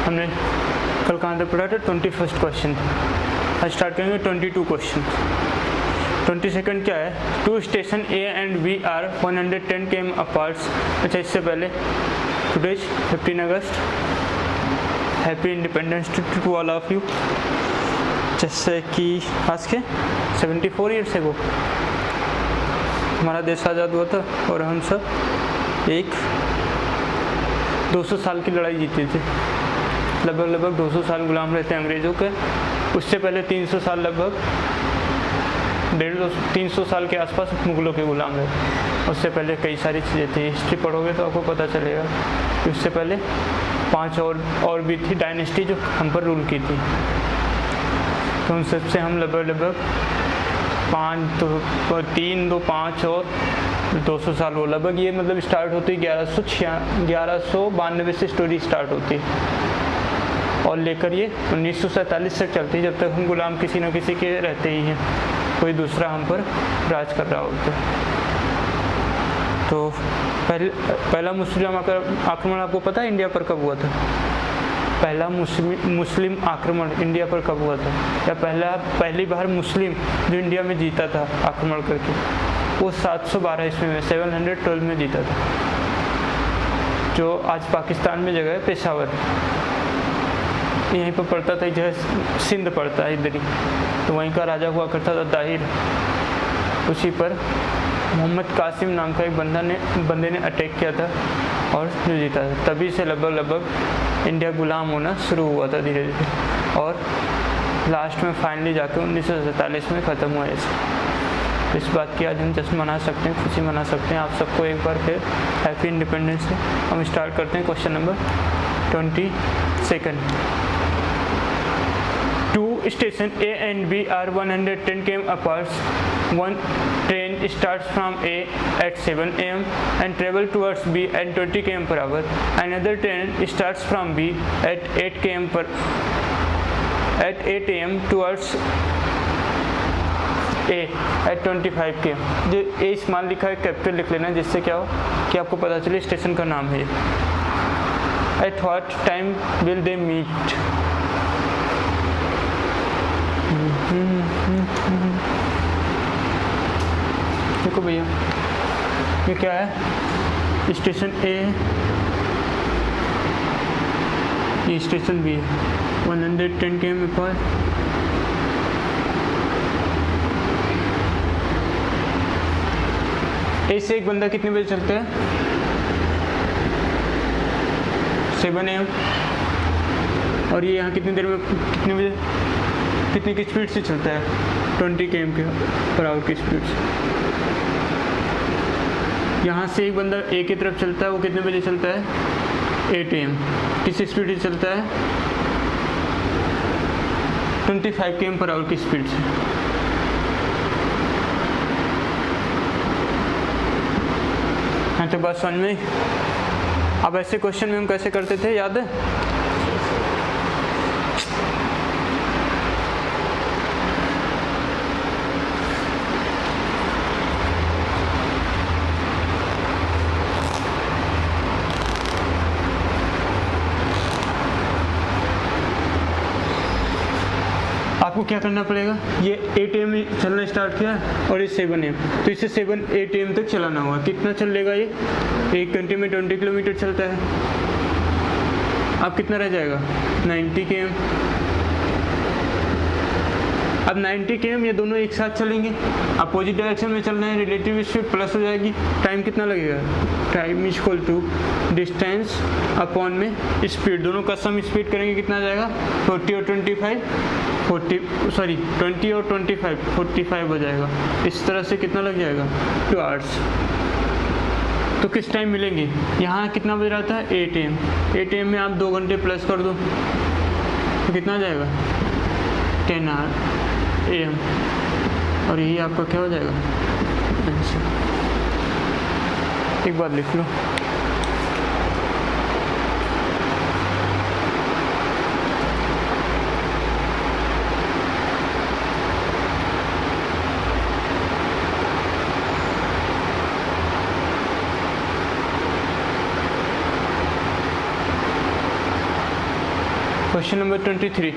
हमने कल कहाँ तक पढ़ा था? 21st क्वेश्चन था। आज स्टार्ट करेंगे 22 क्वेश्चन। 22nd क्या है? Two station A and B are 110 km apart. अच्छा, इससे पहले टुडेज 15 अगस्त, happy independence day to all of you. जैसे कि आज के 74 ईयर्स एगो हमारा देश आज़ाद हुआ था और हम सब एक 200 साल की लड़ाई जीते थे। लगभग 200 साल गुलाम रहते अंग्रेज़ों के। उससे पहले 300 साल, लगभग 300 साल के आसपास मुग़लों के गुलाम रहे। उससे पहले कई सारी चीज़ें थी, हिस्ट्री पढ़ोगे तो आपको पता चलेगा कि उससे पहले 5 और भी थी डायनेस्टी जो हम पर रूल की थी। तो उन सबसे हम लगभग 5 तो 3 2 5 और 200 साल हो लगभग। ये मतलब स्टार्ट होती 1192 से स्टोरी स्टार्ट होती और लेकर ये 1947 तक चलती, जब तक हम गुलाम किसी न किसी के रहते ही हैं, कोई दूसरा हम पर राज कर रहा होता है। तो पहला मुस्लिम आक्रमण आपको पता है इंडिया पर कब हुआ था? पहला मुस्लिम आक्रमण इंडिया पर कब हुआ था, या पहली बार मुस्लिम जो इंडिया में जीता था आक्रमण करके, वो 712 ईस्वी में 712 में जीता था, जो आज पाकिस्तान में जगह है पेशावर। यहीं पर पड़ता था, जगह सिंध पड़ता है इधर ही। तो वहीं का राजा हुआ करता था दाहिर। उसी पर मोहम्मद कासिम नाम का एक बंदे ने अटैक किया था और जो जीता था। तभी से लगभग इंडिया गुलाम होना शुरू हुआ था धीरे धीरे, और लास्ट में फाइनली जाके 1947 में ख़त्म हुआ ऐसे। इस बात की आज हम जश्न मना सकते हैं, खुशी मना सकते हैं। आप सबको एक बार फिर हैप्पी इंडिपेंडेंस डे। हम स्टार्ट करते हैं question number 22। Two stations A and B are 110 km apart. One train starts from A at 7 am and travels towards B at 20 km per hour. Another train starts from B at 8 am towards A at 25 km. जो A small लिखा है capital लिख लेना, जिससे क्या हो कि आपको पता चले स्टेशन का नाम है। At what time will they meet? देखो भैया, ये क्या है? स्टेशन ए, ये स्टेशन बी है। 110 km पर ए से एक बंदा कितने बजे चलता है? 7 am। और ये यहाँ कितनी देर में, कितने बजे, कितनी की स्पीड से चलता है? 20 km पर आवर की स्पीड से। यहाँ से एक बंदा ए की तरफ चलता है, वो कितने बजे चलता है? 8 am। किस स्पीड से चलता है? 25 km पर आवर की स्पीड से। हाँ, तो बात समझ में। अब ऐसे क्वेश्चन में हम कैसे करते थे, याद है? आपको क्या करना पड़ेगा? ये 8 am चलना स्टार्ट किया और ये 7 am, तो इसे 8 am तक चलाना होगा। कितना चलेगा ये? 1 घंटे में 20 किलोमीटर चलता है। अब कितना रह जाएगा? 90 km। अब 90 km ये दोनों एक साथ चलेंगे, अपोजिट डायरेक्शन में चल रहे हैं, रिलेटिव स्पीड प्लस हो जाएगी। टाइम कितना लगेगा? Time is equal to distance upon में स्पीड, दोनों का सम स्पीड करेंगे, कितना आ जाएगा? 20 और 25 45 हो जाएगा। इस तरह से कितना लग जाएगा? 2 hours। तो किस टाइम मिलेंगे? यहाँ कितना बज रहा था? 8 am। 8 am में आप 2 घंटे प्लस कर दो तो कितना आ जाएगा? 10 am। और यही आपका क्या हो जाएगा? आंसर। एक बार लिख लो। Question number 23.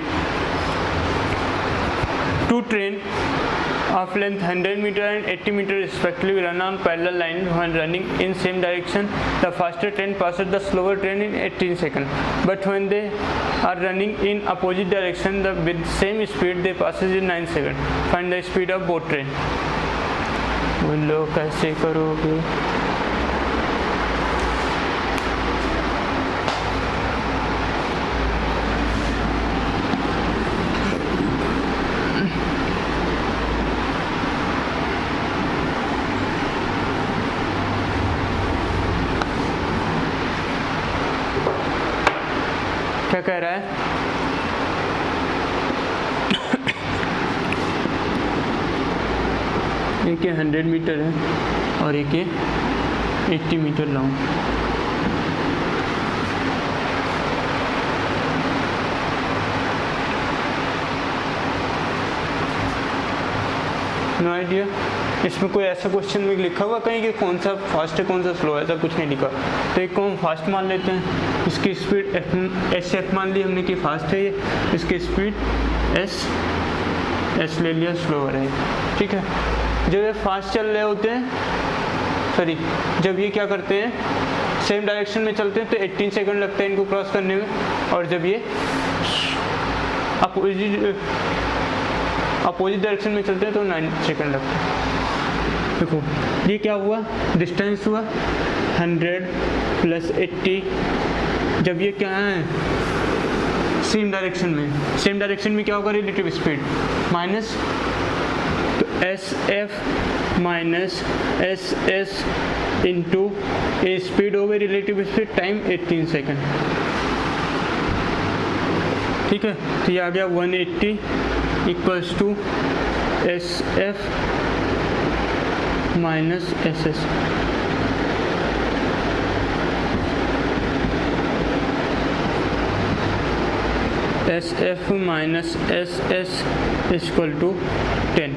Two train of length 100 meter and 80 meter respectively run on parallel line when running in same direction. The faster train passes the slower train in 18 seconds. But when they are running in opposite direction with same speed, they passes in 9 seconds. Find the speed of both train. बोलो कैसे करोगे? क्या कह रहा है? एक ये 100 metre है और एक ये 80 मीटर लॉन्ग. No idea. इसमें कोई ऐसा क्वेश्चन में लिखा हुआ कहीं कि कौन सा फास्ट है कौन सा स्लो है, ऐसा कुछ नहीं लिखा. तो एक को हम फास्ट मान लेते हैं, इसकी स्पीड एफ मान ली हमने कि फास्ट है ये, इसकी स्पीड एस ले लिया, स्लोअर है. ठीक है. जब ये फास्ट चल रहे होते हैं, सॉरी जब ये क्या करते हैं सेम डायरेक्शन में चलते हैं तो 18 सेकंड लगते हैं इनको क्रॉस करने में, और जब ये अपोजिट डायरेक्शन में चलते हैं तो 9 सेकंड लगते हैं. देखो ये क्या हुआ, डिस्टेंस हुआ 100 + 80. जब ये क्या है सेम डायरेक्शन में, सेम डायरेक्शन में क्या होगा, रिलेटिव स्पीड माइनस, तो S F minus S S into ए स्पीड हो गई रिलेटिव स्पीड टाइम 18 सेकंड. ठीक है. तो ये आ गया 180 equals to S F minus S S. S F minus S S equal to 10.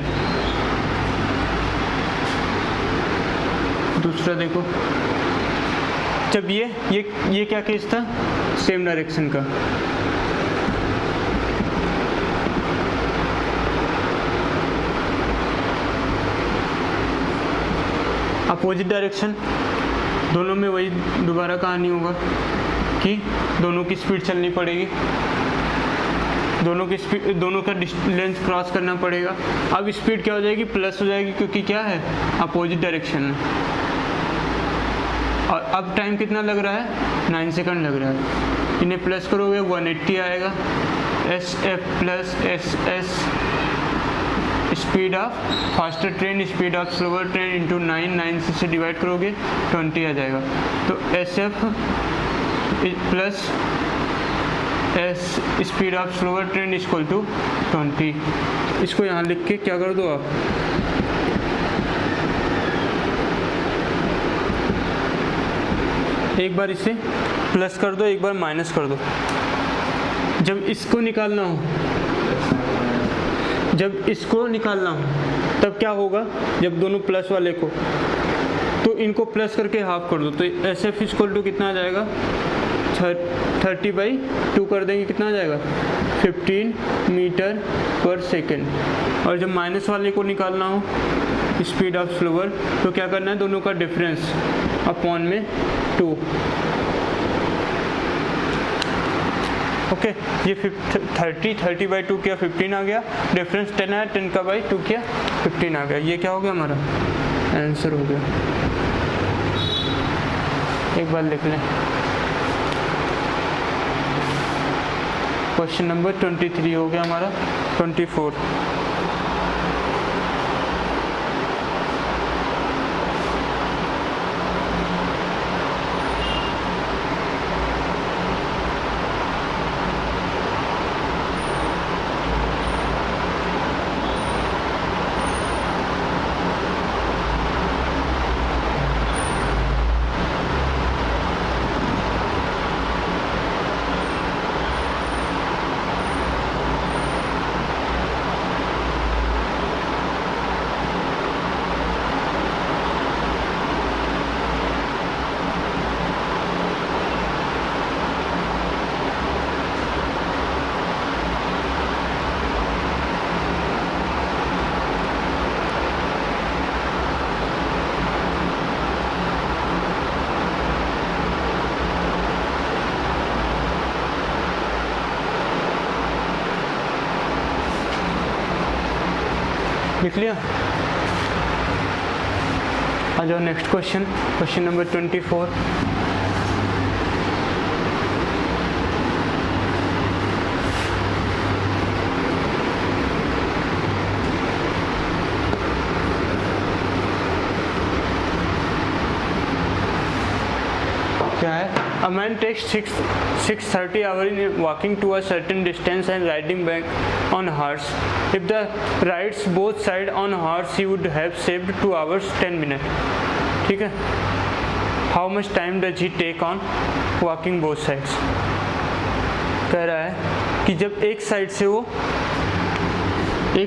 दूसरा देखो, जब ये क्या केस था, सेम डायरेक्शन का. अपोजिट डायरेक्शन, दोनों में वही दोबारा कहानी होगा कि दोनों की स्पीड चलनी पड़ेगी, दोनों का लेंथ क्रॉस करना पड़ेगा. अब स्पीड क्या हो जाएगी, प्लस हो जाएगी, क्योंकि क्या है अपोजिट डायरेक्शन में. और अब टाइम कितना लग रहा है, 9 सेकंड लग रहा है. इन्हें प्लस करोगे 180 आएगा. S F plus S S speed of faster train speed of slower train into 9 से डिवाइड करोगे 20 आ जाएगा. तो S F plus S speed of slower train equal to 20. इसको यहाँ लिख के क्या कर दो आप, एक बार इसे प्लस कर दो, एक बार माइनस कर दो. जब इसको निकालना हो तब क्या होगा, जब दोनों प्लस वाले को, तो इनको प्लस करके हाफ कर दो. तो एस एफ इक्वल टू कितना आ जाएगा, 30/2 कर देंगे, कितना आ जाएगा 15 मीटर पर सेकेंड. और जब माइनस वाले को निकालना हो स्पीड ऑफ स्लोअर, तो क्या करना है, दोनों का डिफरेंस अपॉन में 2. ओके. ये 30/2 किया 15 आ गया, डिफरेंस 10 है, 10 का बाई 2 किया 15 आ गया. ये क्या हो गया, हमारा आंसर हो गया. एक बार लिख लें. क्वेश्चन नंबर 23 हो गया हमारा. 24. लिख लिया? आ जाओ नेक्स्ट क्वेश्चन, क्वेश्चन नंबर 24। क्या है? A man takes 6:30 hours in walking to a certain distance and riding back on horse. If the rides both sides on horse, he would have saved 2 hours 10 minutes. ठीक है? How much time does he take on walking both sides? कह रहा है कि जब एक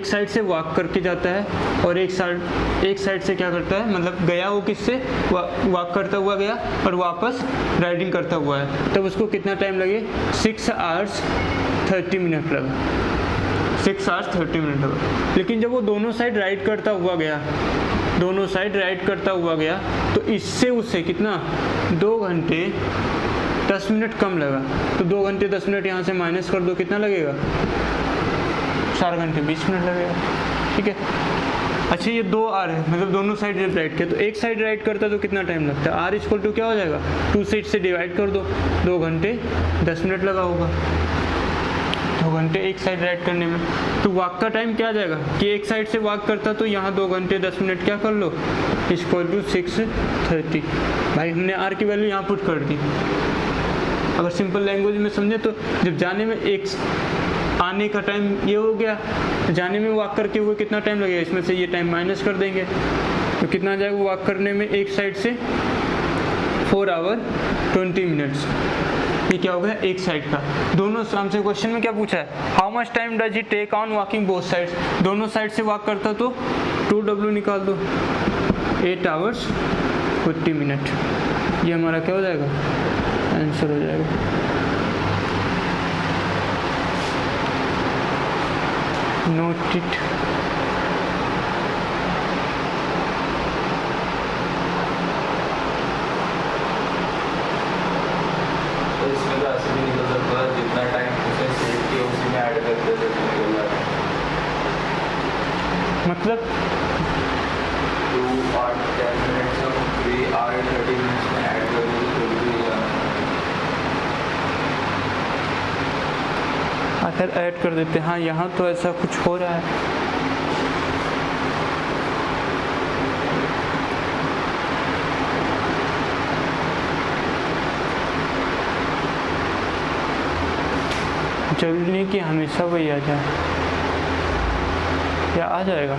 side से walk करके जाता है और एक साइड से क्या करता है, मतलब गया वो किससे वॉक करता हुआ गया और वापस राइडिंग करता हुआ है, तब उसको कितना टाइम लगे? 6 hours 30 minutes लगा। 6 hours 30 minutes लगा। लेकिन जब वो दोनों साइड राइड करता हुआ गया तो इससे उससे कितना 2 घंटे 10 मिनट कम लगा। तो 2 घंटे 10 मिनट यहाँ से माइनस कर दो, कितना लगेगा? 4 घंटे 20 मिनट लगेगा। ठीक है। अच्छा ये 2 आर है, मतलब दोनों साइड जब राइट किया तो एक साइड राइट करता है तो कितना टाइम लगता है? आर इक्वल टू क्या हो जाएगा? 2 साइड से डिवाइड कर दो, 2 घंटे 10 मिनट लगा होगा। 2 घंटे एक साइड राइट करने में। तो वॉक का टाइम क्या आ जाएगा कि एक साइड से वॉक करता तो यहाँ 2 घंटे 10 मिनट क्या कर लो, इक्वल टू 6:30। भाई हमने आर की वैल्यू यहाँ पुट कर दी। अगर सिंपल लैंग्वेज में समझे तो जब जाने में आने का टाइम ये हो गया, जाने में वॉक करके हुए कितना टाइम लगेगा, इसमें से ये टाइम माइनस कर देंगे तो कितना आ जाएगा वॉक करने में एक साइड से? 4 hours 20 minutes। ये क्या हो गया? एक साइड का। दोनों हमसे क्वेश्चन में क्या पूछा है? How much time does he take on walking both sides? दोनों साइड से वॉक करता तो 2W निकाल दो, 8 hours 40 minutes। ये हमारा क्या हो जाएगा? आंसर हो जाएगा। Note it. तो इसमें तो ऐसे भी निकल सकता है जितना टाइम उसने सेव किया उसी में ऐड कर देते तो निकल जाता है। मतलब 2 hours 10 minutes और 3 hours 30 minutes में ऐड कर देते तो भी जाना। अगर ऐड कर देते हैं, हाँ यहाँ तो ऐसा कुछ हो रहा है। जरूरी नहीं कि हमेशा वही आ जाए, या आ जाएगा।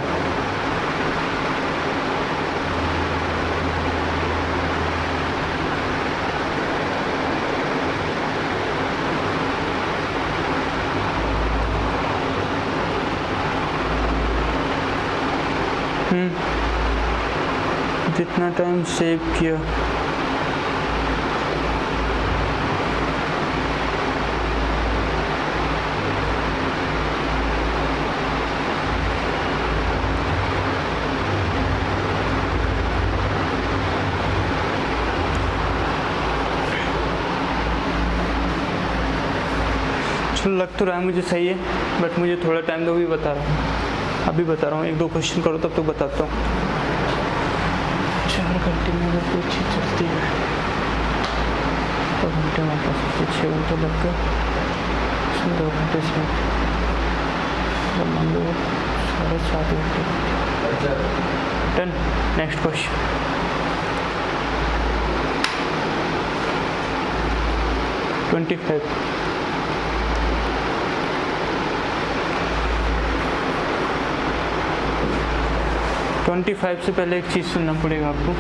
जितना टाइम सेव किया चलो लग तो रहा है मुझे सही है, बट मुझे थोड़ा टाइम दो, भी बता रहा हूँ, अभी बता रहा हूँ। 1-2 क्वेश्चन करो तब तो बताता हूँ। 4 घंटे में अगर कोई चीज़ चलती है तो घंटे वापस 6 घंटे लग गए, उसमें 2 घंटे से मान लो 7.5 घंटे। Done. Next question. Twenty five से पहले एक चीज़ सुनना पड़ेगा आपको।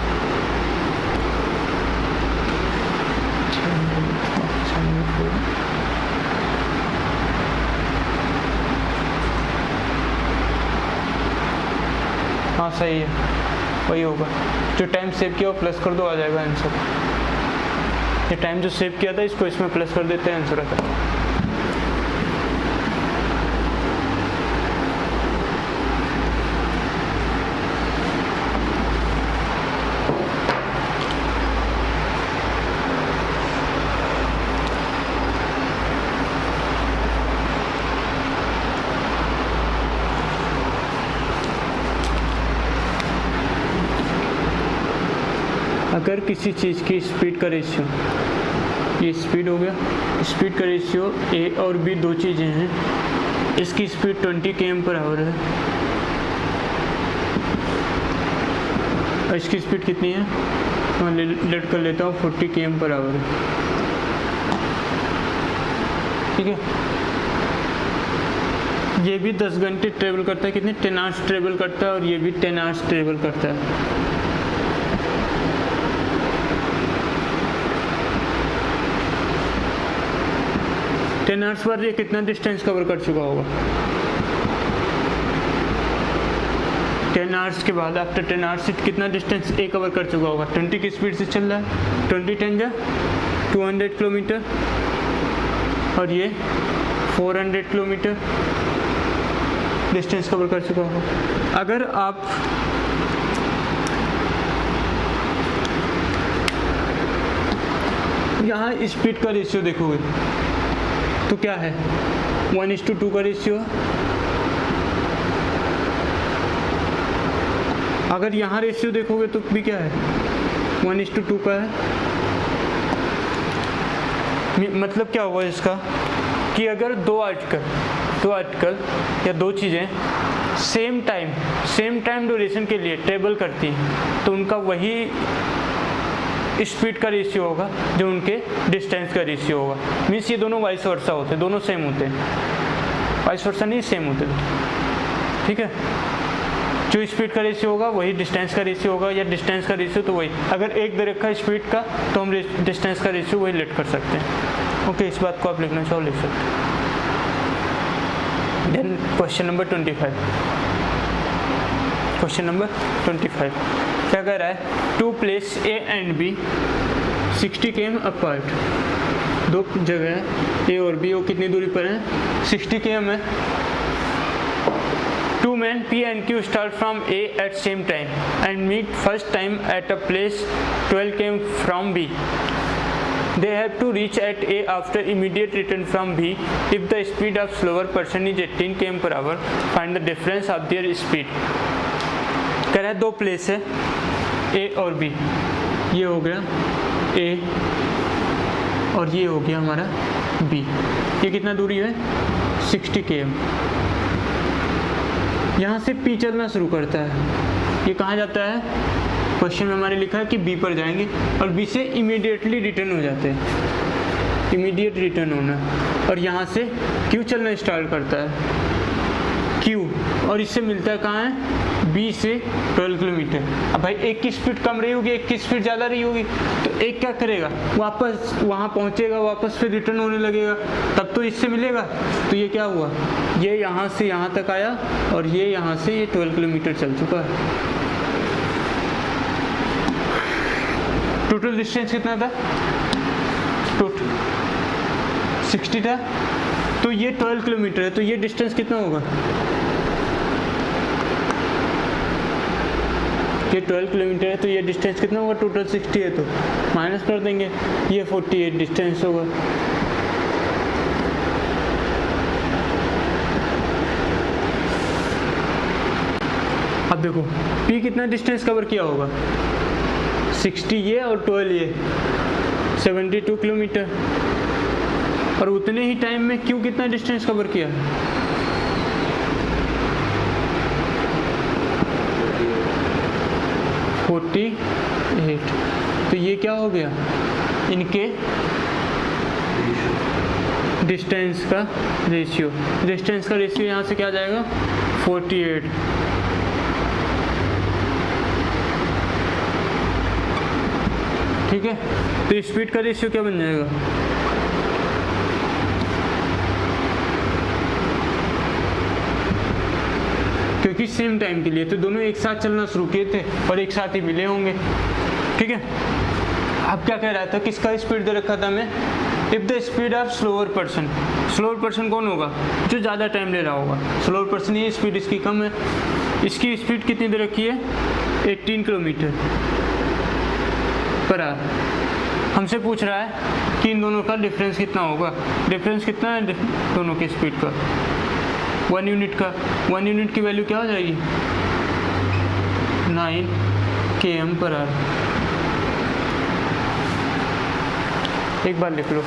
हाँ सही है, वही होगा। जो टाइम सेव किया वो प्लस कर दो, आ जाएगा आंसर। ये टाइम जो सेव किया था इसको इसमें प्लस कर देते हैं, आंसर आता है। अगर किसी चीज़ की स्पीड का रेशियो, ये स्पीड हो गया, स्पीड का रेशियो ए और बी दो चीज़ें हैं, इसकी स्पीड 20 km/h है और इसकी स्पीड कितनी है, मैं लेट कर लेता हूँ 40 km/h, ठीक है। ये भी 10 घंटे ट्रेवल करता है, कितने 10 आवर्स ट्रेवल करता है, और ये भी 10 आवर्स ट्रेवल करता है। टेन आवर्स पर ये कितना डिस्टेंस कवर कर चुका होगा, 10 आवर्स के बाद आफ्टर 10 आवर्स से कितना डिस्टेंस ए कवर कर चुका होगा, 20 की स्पीड से चल रहा है, 20 10 जा 200 किलोमीटर और ये 400 किलोमीटर डिस्टेंस कवर कर चुका होगा। अगर आप यहाँ स्पीड का रेशियो देखोगे तो क्या है, 1:2 का रेशियो। अगर यहाँ रेशियो देखोगे तो भी क्या है, 1:2 का है। मतलब क्या हुआ इसका कि अगर दो आर्टिकल या दो चीज़ें सेम टाइम ड्यूरेशन के लिए ट्रेवल करती हैं तो उनका वही स्पीड का रेशियो होगा जो उनके डिस्टेंस का रेशियो होगा। मीन्स ये दोनों वाइस वर्सा होते हैं, दोनों सेम होते हैं, वाइस वर्सा नहीं सेम होते, ठीक है। जो स्पीड का रेशियो होगा वही डिस्टेंस का रेशियो होगा, या डिस्टेंस का रेशियो तो वही, अगर एक दे रखा है स्पीड का तो हम डिस्टेंस का रेशियो वही लेट कर सकते हैं। ओके, इस बात को आप लिखना चाहो लिख सकते हैं। Then question number 25, question number 25 क्या कह रहा है, two place A and B 60 km apart, दो जगह है ए और बी, वो कितनी दूरी पर है, 60 km है। Two men P and Q start from A at same time and meet first time at a place 12 km from B. They have to reach at A after immediate return from B. If the speed of slower person is 18 km/h, find the difference of their speed. कह रहा है दो place है A और B, ये हो गया A और ये हो गया हमारा B। ये कितना दूरी है, 60 km। यहाँ से P चलना शुरू करता है, ये कहाँ जाता है, क्वेश्चन में हमारे लिखा है कि B पर जाएंगे और B से इमीडिएटली रिटर्न हो जाते हैं, इमीडिएट रिटर्न होना। और यहाँ से Q चलना स्टार्ट करता है, Q, और इससे मिलता है कहाँ है, B से 12 किलोमीटर। अब भाई एक की स्पीड कम रही होगी, एक की स्पीड ज़्यादा रही होगी, तो एक क्या करेगा, वापस वहाँ पहुँचेगा, वापस फिर रिटर्न होने लगेगा, तब तो इससे मिलेगा। तो ये क्या हुआ, ये यहाँ से यहाँ तक आया और ये यहाँ से ये 12 किलोमीटर चल चुका है। टोटल डिस्टेंस कितना था, टोटल 60 था, तो ये 12 किलोमीटर है, तो ये डिस्टेंस कितना होगा, ये 12 किलोमीटर है, तो ये डिस्टेंस कितना होगा, टोटल 60 है तो माइनस कर देंगे, ये 48 डिस्टेंस होगा। अब देखो P कितना डिस्टेंस कवर किया होगा, 60 ये और 12 ये 72 किलोमीटर, और उतने ही टाइम में Q कितना डिस्टेंस कवर किया है, 48। तो ये क्या हो गया, इनके डिस्टेंस का रेशियो, डिस्टेंस का रेशियो यहाँ से क्या जाएगा, 48। ठीक है, तो स्पीड का रेशियो क्या बन जाएगा, क्योंकि सेम टाइम के लिए तो दोनों एक साथ चलना शुरू किए थे और एक साथ ही मिले होंगे। ठीक है, अब क्या कह रहा था, किसका स्पीड दे रखा था हमें, if the speed of slower person, slower person कौन होगा, जो ज़्यादा टाइम ले रहा होगा, स्लोअर पर्सन ये स्पीड इसकी कम है, इसकी स्पीड कितनी दे रखी है, 18 किलोमीटर पर आवर। हमसे पूछ रहा है कि इन दोनों का डिफरेंस कितना होगा, डिफरेंस कितना है दोनों की स्पीड का, 1 यूनिट का, 1 यूनिट की वैल्यू क्या हो जाएगी, 9 km/h। एक बार लिख लो।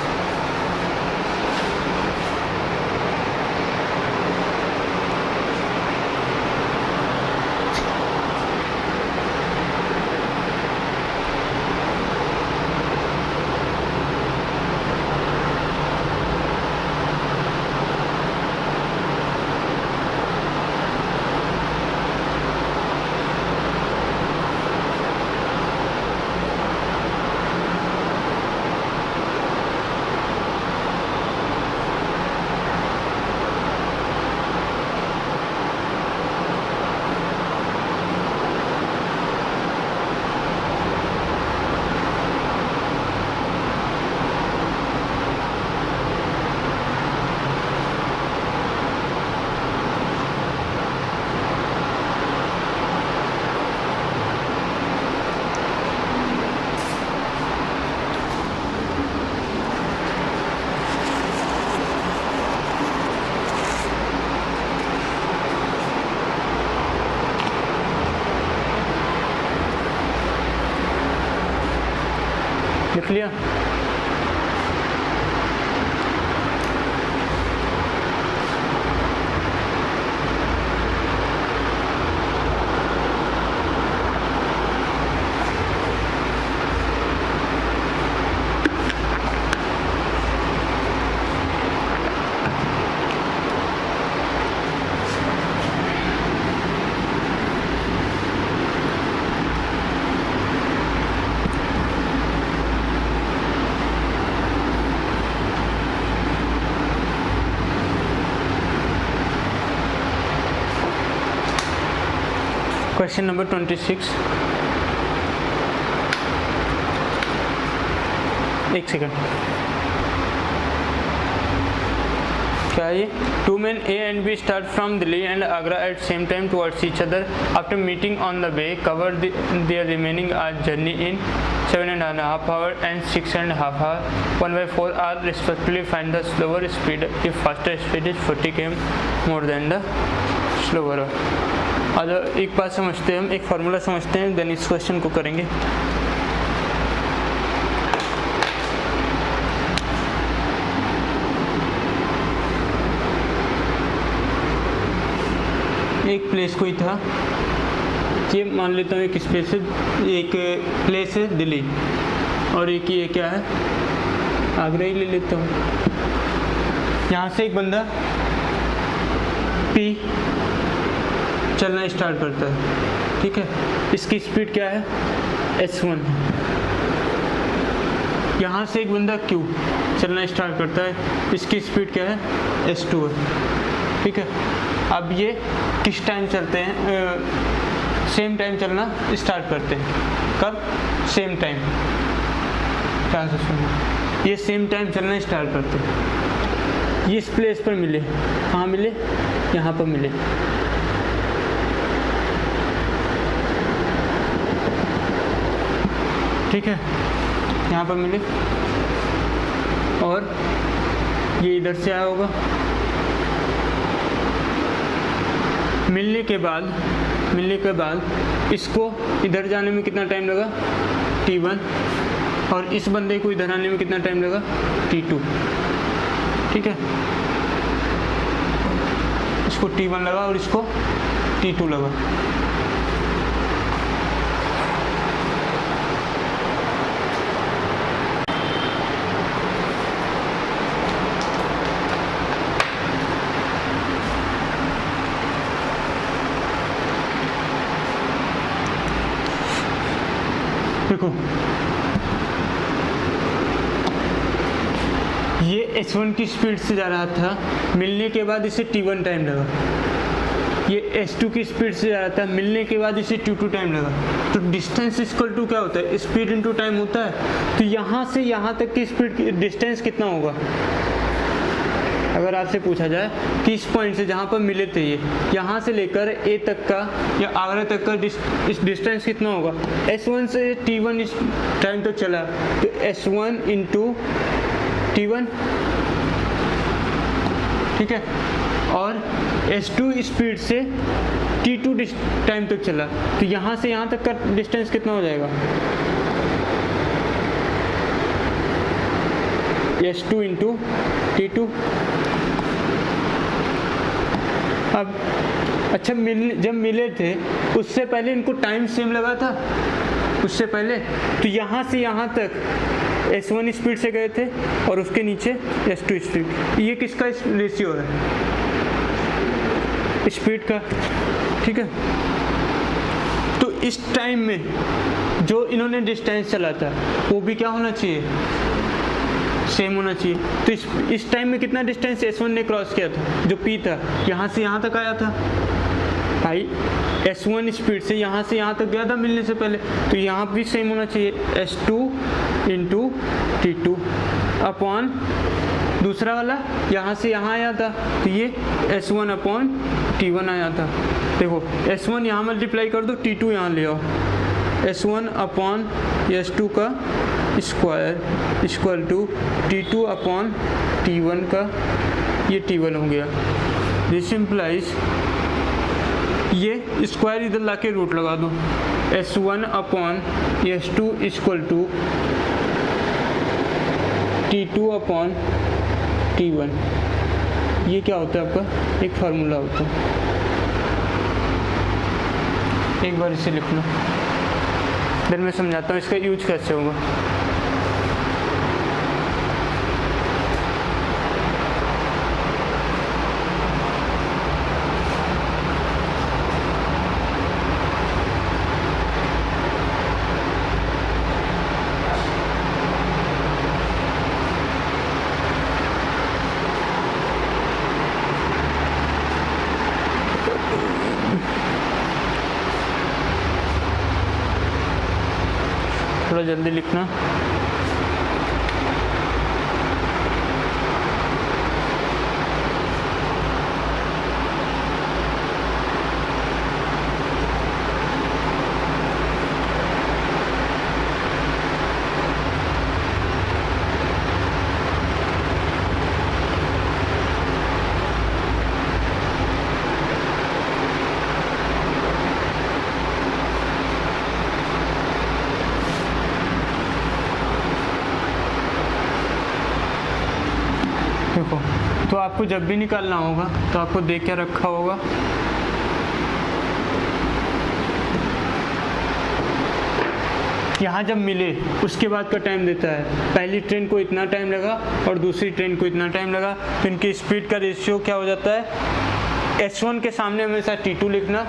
लिख लिया? Question number 26। एक सेकंड, क्या है ये? Two men A and B start from Delhi and Agra at same time towards each other. After meeting on the way, cover their remaining journey in 7.5 hours and 6.5 hours. 1/4 hours respectively. Find the slower speed if faster speed is 40 km more than the slower. आज एक बात समझते हैं, हम एक formula समझते हैं, then इस क्वेश्चन को करेंगे। एक प्लेस कोई था, ये मान लेता हूँ एक स्पेस है, एक प्लेस है दिल्ली, और एक ये क्या है, आगरा ही ले लेता हूँ। यहाँ से एक बंदा पी चलना स्टार्ट करता है, ठीक है। इसकी स्पीड क्या है? S1। यहाँ से एक बंदा Q चलना स्टार्ट करता है, इसकी स्पीड क्या है? S2 है, ठीक है। अब ये किस टाइम चलते हैं? सेम टाइम चलना स्टार्ट करते हैं। कब? Same time. क्या से सुनो, ये सेम टाइम चलना स्टार्ट करते हैं। ये इस प्लेस पर मिले, कहाँ मिले? यहाँ पर मिले, ठीक है। यहाँ पर मिले और ये इधर से आया होगा। मिलने के बाद इसको इधर जाने में कितना टाइम लगा? T1। और इस बंदे को इधर आने में कितना टाइम लगा? T2, ठीक है। इसको T1 लगा और इसको T2 लगा। देखो, ये S1 की स्पीड से जा रहा था, मिलने के बाद इसे T1 टाइम लगा। ये S2 की स्पीड से जा रहा था, मिलने के बाद इसे T2 टाइम लगा। तो डिस्टेंस इक्वल टू क्या होता है? स्पीड इनटू टाइम होता है। तो यहाँ से यहाँ तक की स्पीड डिस्टेंस कितना होगा? अगर आपसे पूछा जाए कि इस पॉइंट से जहाँ पर मिले थे ये, यहाँ से लेकर A तक का या आगरा तक का इस डिस्टेंस कितना होगा? S1 से T1 इस टाइम तक चला, तो S1 इंटू T1, ठीक है। और S2 स्पीड से T2 टाइम तक चला, तो यहाँ से यहाँ तक का डिस्टेंस कितना हो जाएगा? S2 into T2। अब अच्छा जब मिले थे उससे पहले इनको टाइम सेम लगा था, उससे पहले तो यहाँ से यहाँ तक S1 स्पीड से गए थे और उसके नीचे S2 स्पीड। ये किसका रेशियो है? स्पीड का, ठीक है। तो इस टाइम में जो इन्होंने डिस्टेंस चला था वो भी क्या होना चाहिए? सेम होना चाहिए। तो इस टाइम में कितना डिस्टेंस S1 ने क्रॉस किया था? जो P था यहाँ से यहाँ तक आया था भाई, S1 स्पीड से यहाँ तक गया था मिलने से पहले, तो यहाँ भी सेम होना चाहिए। S2 इंटू T2 अपॉन दूसरा वाला यहाँ से यहाँ आया था तो ये S1 अपॉन T1 आया था। देखो S1 यहाँ मल्टीप्लाई कर दो, T2 यहाँ ले आओ, S1 अपॉन S2 का square equal to T2 upon T1 का, ये T1 हो गया। दिस इम्प्लाइज ये स्क्वायर इधर लाके रूट लगा दो, S1 upon S2 equal to T2 upon T1। ये क्या होता है आपका? एक फार्मूला होता है, एक बार इसे लिख लो, फिर मैं समझाता हूँ इसका यूज कैसे होगा। थोड़ा जल्दी लिखना। देखो तो आपको जब भी निकालना होगा तो आपको देख के रखा होगा, यहाँ जब मिले उसके बाद का टाइम देता है, पहली ट्रेन को इतना टाइम लगा और दूसरी ट्रेन को इतना टाइम लगा, तो इनकी स्पीड का रेशियो क्या हो जाता है? S1 के सामने हमेशा T2 लिखना,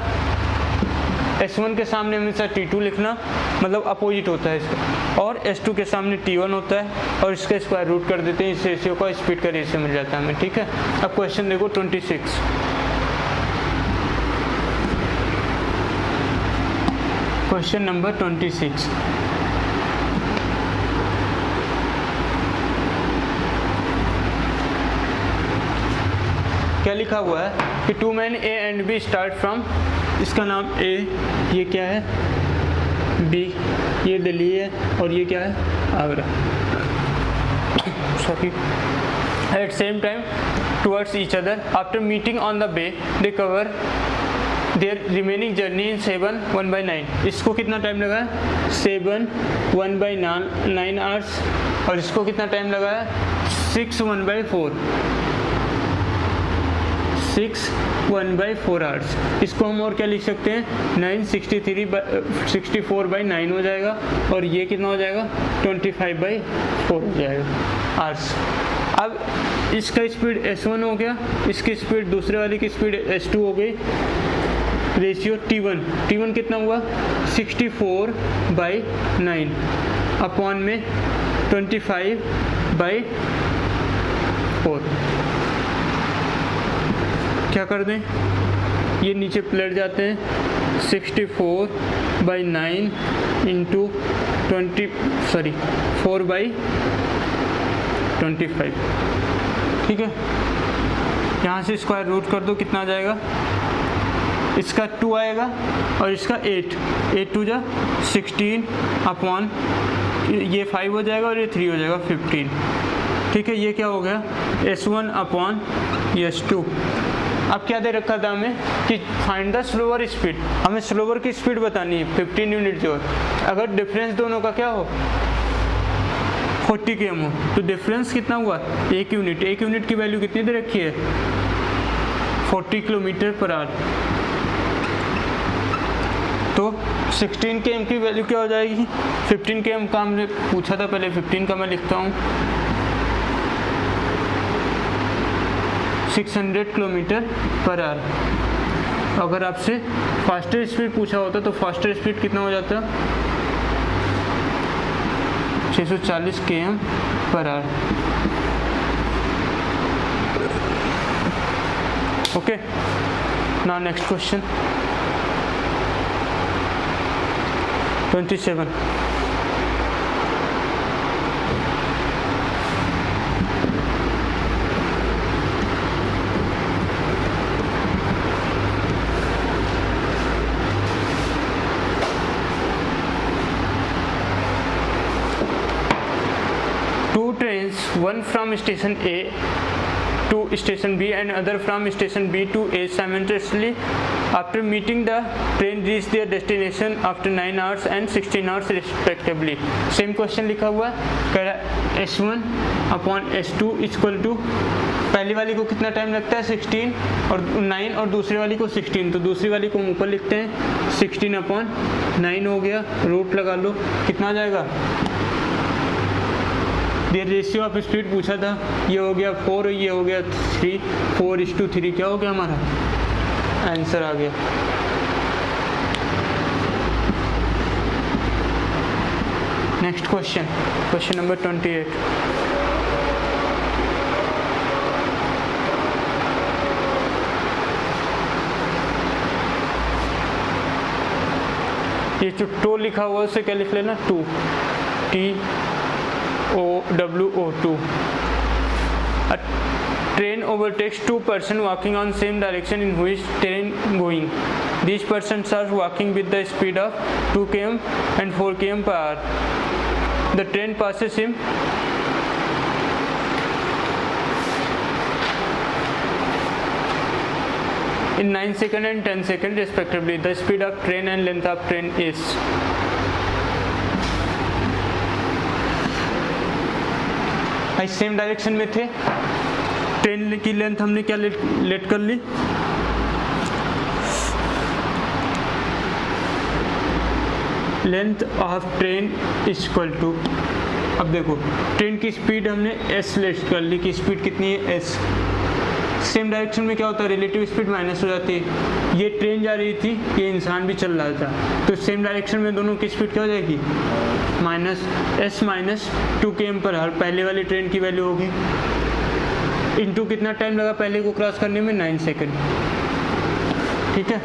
S1 के सामने हमेशा T2 लिखना, मतलब अपोजिट होता है इसका, और S2 के सामने T1 होता है और इसका स्क्वायर रूट कर देते हैं, इस रेशियो का स्पीड का रेशियो मिल जाता है हमें, ठीक है। अब क्वेश्चन देखो 26, क्वेश्चन नंबर 26। क्या लिखा हुआ है कि 2 men A and B start from, इसका नाम A, ये क्या है B, ये दिल्ली है और ये क्या है Agra, sorry. At same time towards each other, after meeting on the way they cover their remaining journey in 7 1/9। इसको कितना टाइम लगा है? 7 1/9 आवर्स, और इसको कितना टाइम लगा है? 6 1/4 आवर्स। इसको हम और क्या लिख सकते हैं? 64/9 हो जाएगा, और ये कितना हो जाएगा? 25/4 हो जाएगा आवर्स। अब इसका स्पीड S1 हो गया, इसकी स्पीड दूसरे वाले की स्पीड S2 हो गई, रेशियो T1 कितना हुआ? 64/9 अपॉन में 25/4। क्या कर दें, ये नीचे पलट जाते हैं, 64/9 इंटू 4/25, ठीक है। यहाँ से स्क्वायर रूट कर दो, कितना आ जाएगा? इसका 2 आएगा और इसका 8 2 जा 16 अपॉन ये 5 हो जाएगा और ये 3 हो जाएगा 15, ठीक है। ये क्या हो गया? S1 upon S2। अब क्या दे रखा था हमें कि फाइंड द स्लोअर स्पीड, हमें स्लोअर की स्पीड बतानी है 15 यूनिट जो है। अगर डिफरेंस दोनों का क्या हो 40 km हो तो डिफरेंस कितना हुआ, 1 यूनिट। 1 यूनिट की वैल्यू कितनी दे रखी है, 40 किलोमीटर पर आवर। तो 16 km की वैल्यू क्या हो जाएगी, 15 km का हमने पूछा था पहले, 15 का मैं लिखता हूँ, 600 किलोमीटर पर आवर। अगर आपसे फास्टर स्पीड पूछा होता तो फास्टर स्पीड कितना हो जाता, 640 km per hour. Okay, now next question 27। Two trains, one from station A to station B and other from station B to A simultaneously. After meeting, the train reached their destination after 9 hours and 16 hours respectively. Same question लिखा हुआ है, S1 upon S2 equal to, पहली वाली को कितना time लगता है 16 और 9 और दूसरी वाली को 16, तो दूसरी वाली को ऊपर लिखते हैं 16 अपॉन 9 हो गया, रूट लगा लो, कितना आ जाएगा, ये रेशियो ऑफ स्पीड पूछा था, ये हो गया 4 और ये हो गया 3, 4:3 क्या हो गया हमारा आंसर आ गया। Next question, question number 28। ये जो टो लिखा हुआ है उसे क्या लिख लेना, 2, TOWO2। A train overtakes 2 persons walking on same direction in which train going. These persons are walking with the speed of 2 km and 4 km per hour. The train passes him in 9 seconds and 10 seconds respectively. The speed of train and length of train is. भाई same direction में थे, train की length हमने क्या let कर ली, length of train equal to, अब देखो ट्रेन की स्पीड हमने s लेट कर ली, कि स्पीड कितनी है s। सेम डायरेक्शन में क्या होता है, रिलेटिव स्पीड माइनस हो जाती है, ये ट्रेन जा रही थी, ये इंसान भी चल रहा था, तो सेम डायरेक्शन में दोनों की स्पीड क्या हो जाएगी, -s minus 2 km per hour. पहले वाली ट्रेन की वैल्यू होगी, इनटू कितना टाइम लगा पहले को क्रॉस करने में, 9 सेकंड, ठीक है।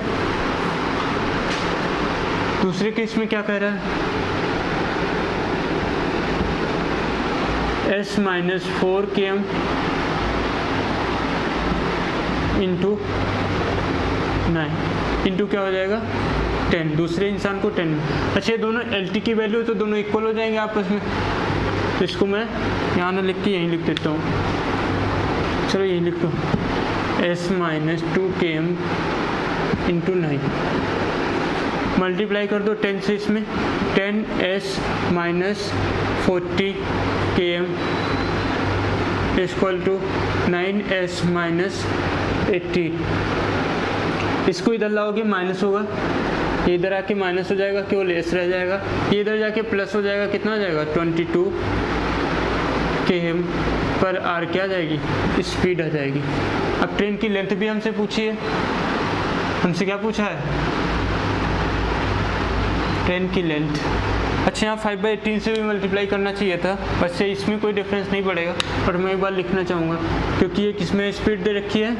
दूसरे केस में क्या कह रहा है, s minus 4 km into 9 into क्या हो जाएगा 10, दूसरे इंसान को 10। अच्छा, ये दोनों LT की वैल्यू है तो दोनों इक्वल हो जाएंगे आपस में, तो इसको मैं यहाँ ना लिख के यहीं लिख देता हूँ, चलो यहीं लिख दो, s minus 2 km into 9, multiply कर दो 10 से, इसमें 10s minus 40 km equal to 9s minus 80। इसको इधर लाओगे माइनस होगा, ये इधर आके माइनस हो जाएगा, केवल एस रह जाएगा, ये इधर जाके प्लस हो जाएगा, कितना हो जाएगा 22 km पर आवर क्या आ जाएगी, स्पीड आ जाएगी। अब ट्रेन की लेंथ भी हमसे पूछी है, हमसे क्या पूछा है, ट्रेन की लेंथ। अच्छा, यहाँ 5/18 से भी मल्टीप्लाई करना चाहिए था, वैसे इसमें कोई डिफरेंस नहीं पड़ेगा, पर मैं एक बार लिखना चाहूँगा क्योंकि ये किसमें स्पीड दे रखी है,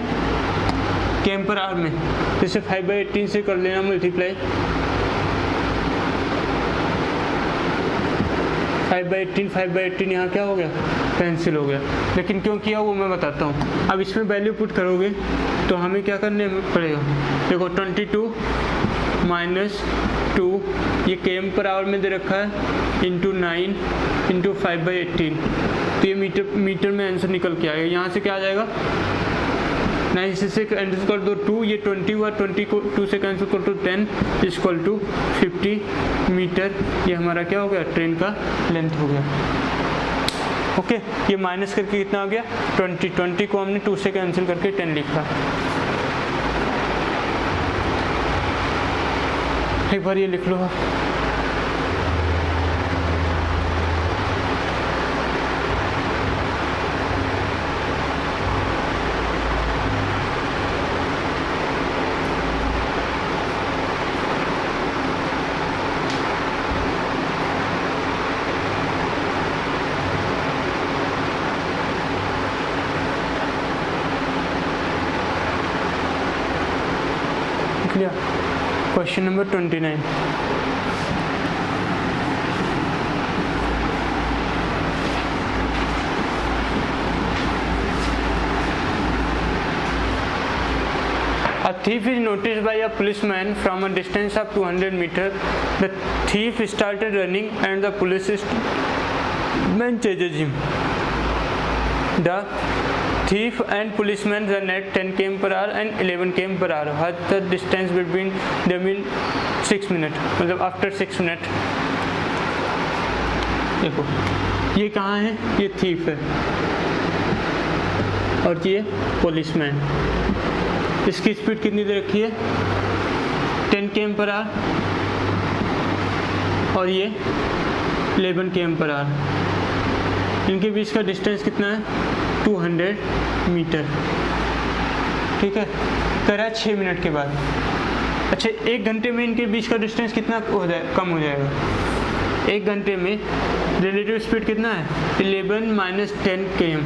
km पर आवर में, जैसे 5/18 से कर लेना मल्टीप्लाई, 5/18 यहाँ क्या हो गया, कैंसिल हो गया, लेकिन क्यों किया वो मैं बताता हूँ। अब इसमें वैल्यू पुट करोगे तो हमें क्या करने पड़ेगा, देखो 22 माइनस 2, ये km पर आवर में दे रखा है, इंटू 9 इंटू 5/18, तो ये मीटर में आंसर निकल के आएगा। यहाँ से क्या आ जाएगा, 9 से कैंसिल कर दो 2, ये 20 हुआ, 20 को 2 से कैंसिल कर दो 10 इक्वल टू 50 मीटर। ये हमारा क्या हो गया, ट्रेन का लेंथ हो गया। ओके, ये माइनस करके कितना आ गया 20, 20 को हमने 2 से कैंसिल करके 10 लिखा। एक बार ये लिख लो। Question number 29। A thief is noticed by a policeman from a distance of 200 meters. The thief started running and the policeman chases him. The thief and policeman run at 10 km per hour and 11 km per hour. What the distance between them in 6 minutes? मतलब after 6 minutes। देखो ये कहाँ है, ये thief है और ये policeman। इसकी स्पीड कितनी दे रखी है 10 km पर आवर और ये 11 km पर आवर। इनके बीच का डिस्टेंस कितना है 200 मीटर। ठीक है, करा 6 मिनट के बाद। अच्छा, 1 घंटे में इनके बीच का डिस्टेंस कितना कम हो जाएगा? 1 घंटे में रिलेटिव स्पीड कितना है 11 - 10 km,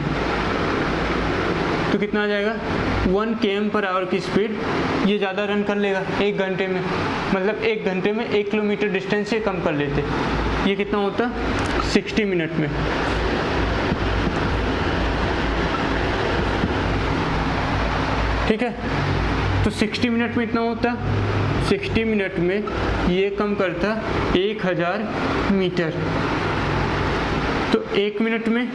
तो कितना आ जाएगा 1 km पर आवर की स्पीड ये ज़्यादा रन कर लेगा 1 घंटे में। मतलब 1 घंटे में 1 किलोमीटर डिस्टेंस से कम कर लेते। ये कितना होता 60 मिनट में। ठीक है, तो 60 मिनट में इतना होता, 60 मिनट में ये कम करता 1000 मीटर। तो 1 मिनट में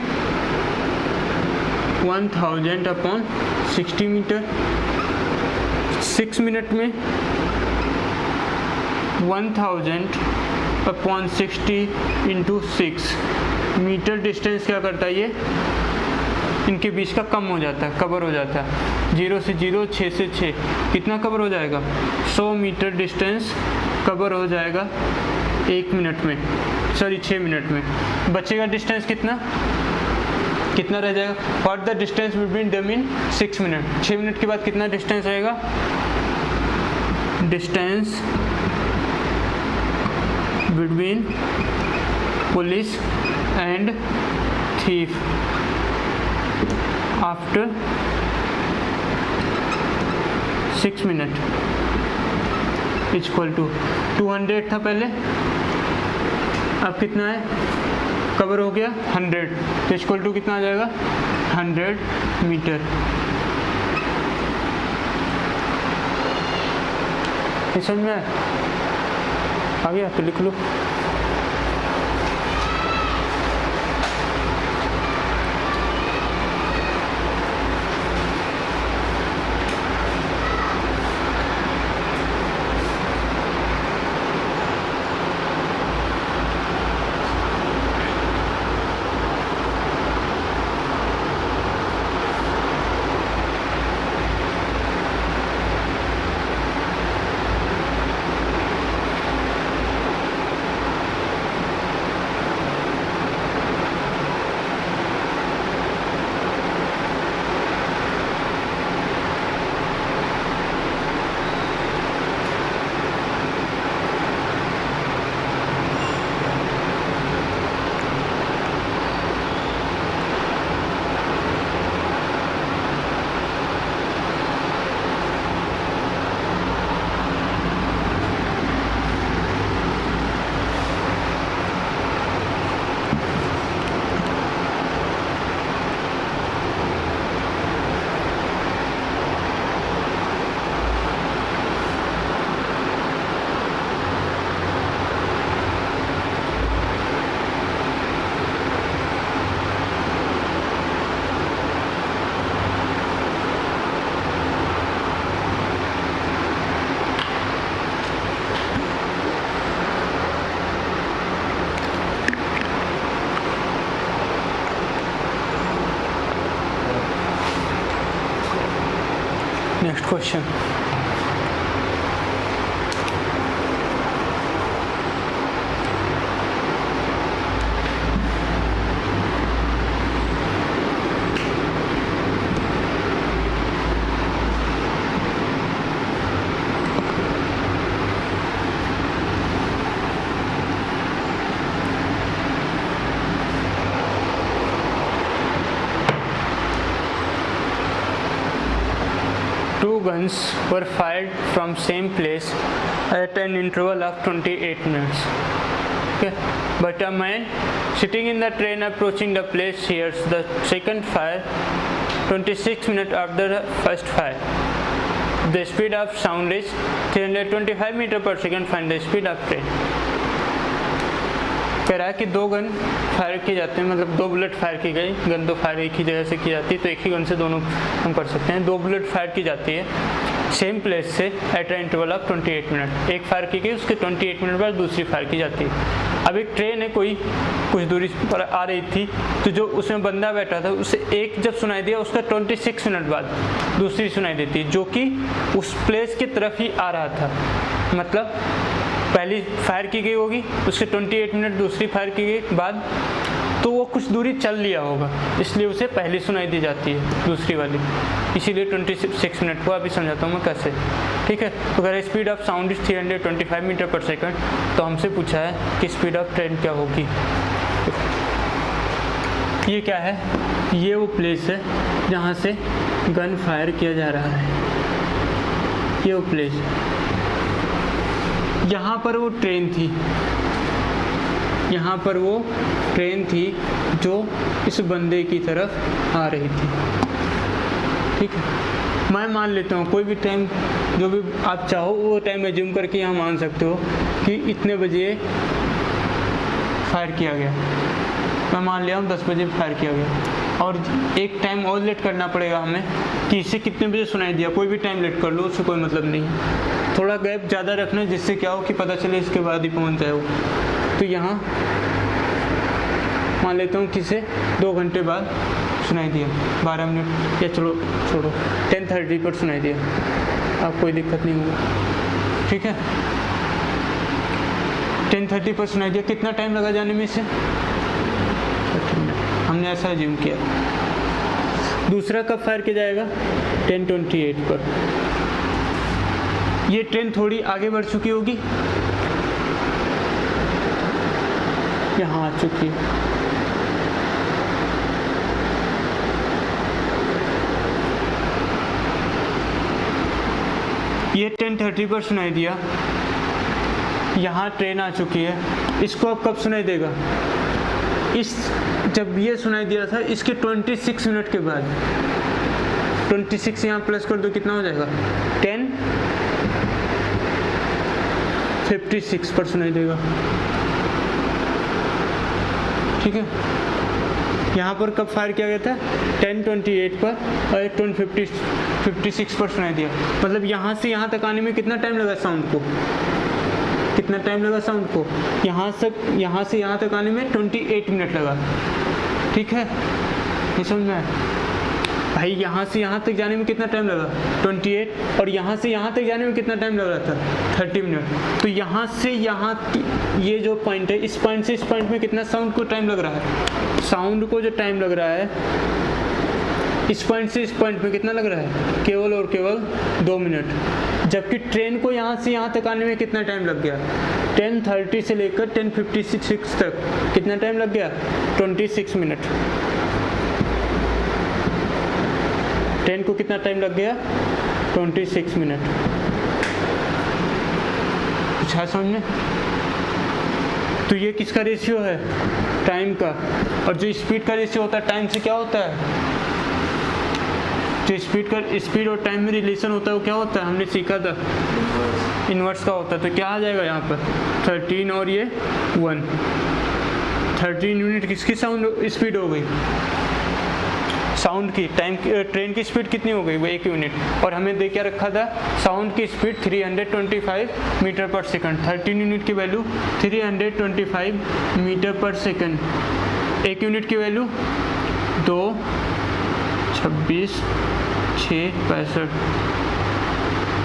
1000 अपॉन 60 मीटर, 6 मिनट में 1000 अपॉन 60 इंटू 6 मीटर डिस्टेंस क्या करता है ये इनके बीच का कम हो जाता है, कवर हो जाता है। 0 से 0, 6 से 6 कितना कवर हो जाएगा 100 मीटर डिस्टेंस कवर हो जाएगा 1 मिनट में, सॉरी 6 मिनट में। बचेगा डिस्टेंस कितना रह जाएगा? What the distance between them in 6 minute. 6 minute के बाद कितना डिस्टेंस रहेगा? Distance between police and thief after 6 minute equal to 200 था पहले, अब कितना है कवर हो गया 100, तो इक्वल टू कितना आ जाएगा 100 मीटर। ये समझ में आ गया? तो लिख लो। Next question. Two guns were fired from same place at an interval of 28 minutes. Okay, but a man sitting in the train approaching the place hears the second fire 26 minutes after the first fire. The speed of sound is 325 meters per second. Find the speed of train. कह रहा है कि दो gun fire किए जाते हैं, मतलब दो बुलेट फायर की गई, गन तो फायर एक ही जगह से की जाती है, तो एक ही गन से दोनों हम कर सकते हैं। दो बुलेट फायर की जाती है सेम प्लेस से at an interval of 28 minute. एक फायर की गई, उसके 28 मिनट बाद दूसरी फायर की जाती है। अब एक ट्रेन है, कोई कुछ दूरी पर आ रही थी, तो जो उसमें बंदा बैठा था उसे एक जब सुनाई दिया, उसका 26 मिनट बाद दूसरी सुनाई देती, जो कि उस प्लेस की तरफ ही आ रहा था। मतलब पहली फायर की गई होगी, उसके 28 मिनट दूसरी फायर की गई बाद, तो वो कुछ दूरी चल लिया होगा, इसलिए उसे पहली सुनाई दी जाती है दूसरी वाली, इसीलिए 26 मिनट को अभी समझाता हूँ मैं कैसे। ठीक है, तो अगर speed of sound is 325 metre per second, तो हमसे पूछा है कि स्पीड ऑफ ट्रेन क्या होगी। ये क्या है, ये वो प्लेस है जहाँ से गन फायर किया जा रहा है, ये वो प्लेस है। यहाँ पर वो ट्रेन थी, यहाँ पर वो ट्रेन थी जो इस बंदे की तरफ आ रही थी। ठीक है, मैं मान लेता हूँ कोई भी टाइम जो भी आप चाहो वो टाइम एज्यूम करके यहाँ मान सकते हो कि इतने बजे फायर किया गया। मैं मान लिया हूँ 10 बजे फायर किया गया, और एक टाइम और लेट करना पड़ेगा हमें कि इसे कितने बजे सुनाई दिया। कोई भी टाइम लेट कर लो, उससे कोई मतलब नहीं है। थोड़ा गैप ज़्यादा रखना, जिससे क्या हो कि पता चले इसके बाद ही पहुँच जाए वो। तो यहाँ मान लेता हूँ कि इसे 2 घंटे बाद सुनाई दिया, 12 मिनट, या चलो छोड़ो 10:30 पर सुनाई दिया, अब कोई दिक्कत नहीं होगा। ठीक है, 10:30 पर सुनाई दिया। कितना टाइम लगा जाने में इसे? 30 मिनट, हमने ऐसा अज्यूम किया। दूसरा कब फायर किया जाएगा? 10:28 पर। ये ट्रेन थोड़ी आगे बढ़ चुकी होगी, यहाँ आ चुकी है। ये 10:30 पर सुनाई दिया, यहाँ ट्रेन आ चुकी है। इसको अब कब सुनाई देगा? इस जब ये सुनाई दिया था इसके 26 मिनट के बाद। 26 यहाँ प्लस कर दो, कितना हो जाएगा? 10:56 पर सुनाई देगा। ठीक है, यहाँ पर कब फायर किया गया था? 10:28 पर, और 10:56 पर सुनाई दिया। मतलब यहाँ से यहाँ तक आने में कितना टाइम लगा साउंड को? कितना टाइम लगा साउंड को? यहाँ से यहाँ तक आने में 28 मिनट लगा। ठीक है, ये समझ में आया? भाई यहाँ से यहाँ तक जाने में कितना टाइम लगा? 28, और यहाँ से यहाँ तक जाने में कितना टाइम लग रहा था? 30 मिनट। तो यहाँ से यहाँ, ये जो पॉइंट है, इस पॉइंट से इस पॉइंट में कितना साउंड को टाइम लग रहा है? साउंड को जो टाइम लग रहा है इस पॉइंट से इस पॉइंट में कितना लग रहा है? केवल और केवल 2 मिनट। जबकि ट्रेन को यहाँ से यहाँ तक आने में कितना टाइम लग गया? 10:30 से लेकर 10:56 तक कितना टाइम लग गया? 26 मिनट। ट्रेन को कितना टाइम लग गया? 26 मिनट। कुछ है समझ में? तो ये किसका रेशियो है? टाइम का। और जो स्पीड का रेशियो होता है टाइम से क्या होता है? जो स्पीड और टाइम में रिलेशन होता है वो क्या होता है? हमने सीखा था, इनवर्स का होता है। तो क्या आ जाएगा यहाँ पर? 13 और ये 1, 13 यूनिट किसकी साउंड स्पीड हो गई? साउंड की। टाइम ट्रेन की स्पीड कितनी हो गई? वो 1 यूनिट। और हमें दे क्या रखा था? साउंड की speed 325 metre per second. 13 unit की value 325 metre per second. 1 unit की वैल्यू 2, 26, 6, 65।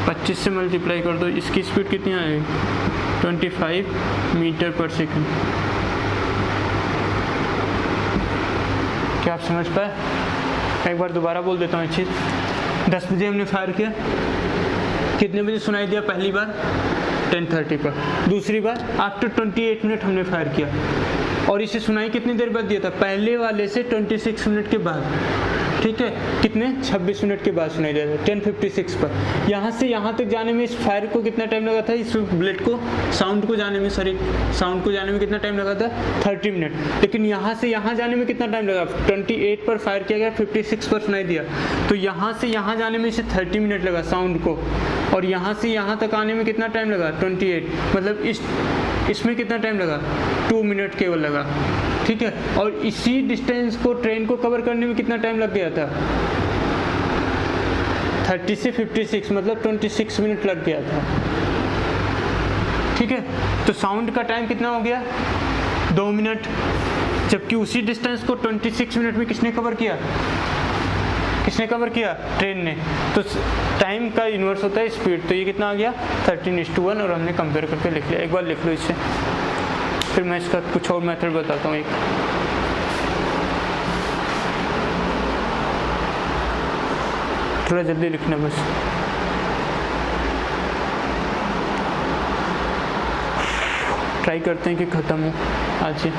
25 से मल्टीप्लाई कर दो, इसकी स्पीड कितनी आएगी 25 मीटर पर सेकंड। क्या आप समझ पाए? एक बार दोबारा बोल देता हूँ एक चीज़। 10 बजे हमने फायर किया, कितने बजे सुनाई दिया? पहली बार 10:30 पर, दूसरी बार आफ्टर 28 मिनट हमने फायर किया, और इसे सुनाई कितनी देर बाद दिया था? पहले वाले से 26 मिनट के बाद, ठीक है, कितने 26 मिनट के बाद सुनाई दिया था 10:56 पर। यहाँ से यहाँ तक जाने में इस फायर को कितना टाइम लगा था? इस ब्लेड को साउंड को जाने में कितना टाइम लगा था? 30 मिनट। लेकिन यहाँ से यहाँ जाने में कितना टाइम लगा? 28 पर फायर किया गया, 56 पर सुनाई दिया, तो यहाँ से यहाँ जाने में इसे 30 मिनट लगा साउंड को, और यहाँ से यहाँ तक आने में कितना टाइम लगा? 28। मतलब इसमें कितना टाइम लगा? 2 मिनट केवल लगा, ठीक है। और इसी डिस्टेंस को ट्रेन को कवर करने में कितना टाइम लग गया था? 30 से 56, मतलब 26 मिनट लग गया था, ठीक है। तो साउंड का टाइम कितना हो गया? 2 मिनट, जबकि उसी डिस्टेंस को 26 मिनट में किसने कवर किया? ट्रेन ने। तो टाइम का इन्वर्स होता है स्पीड, तो ये कितना आ गया? 13:1, और हमने कंपेयर करके लिख लिया। एक बार लिख लो इससे, फिर मैं इसका कुछ और मेथड बताता हूँ। एक थोड़ा जल्दी लिखना बस। ट्राई करते हैं कि ख़त्म हो आज ही।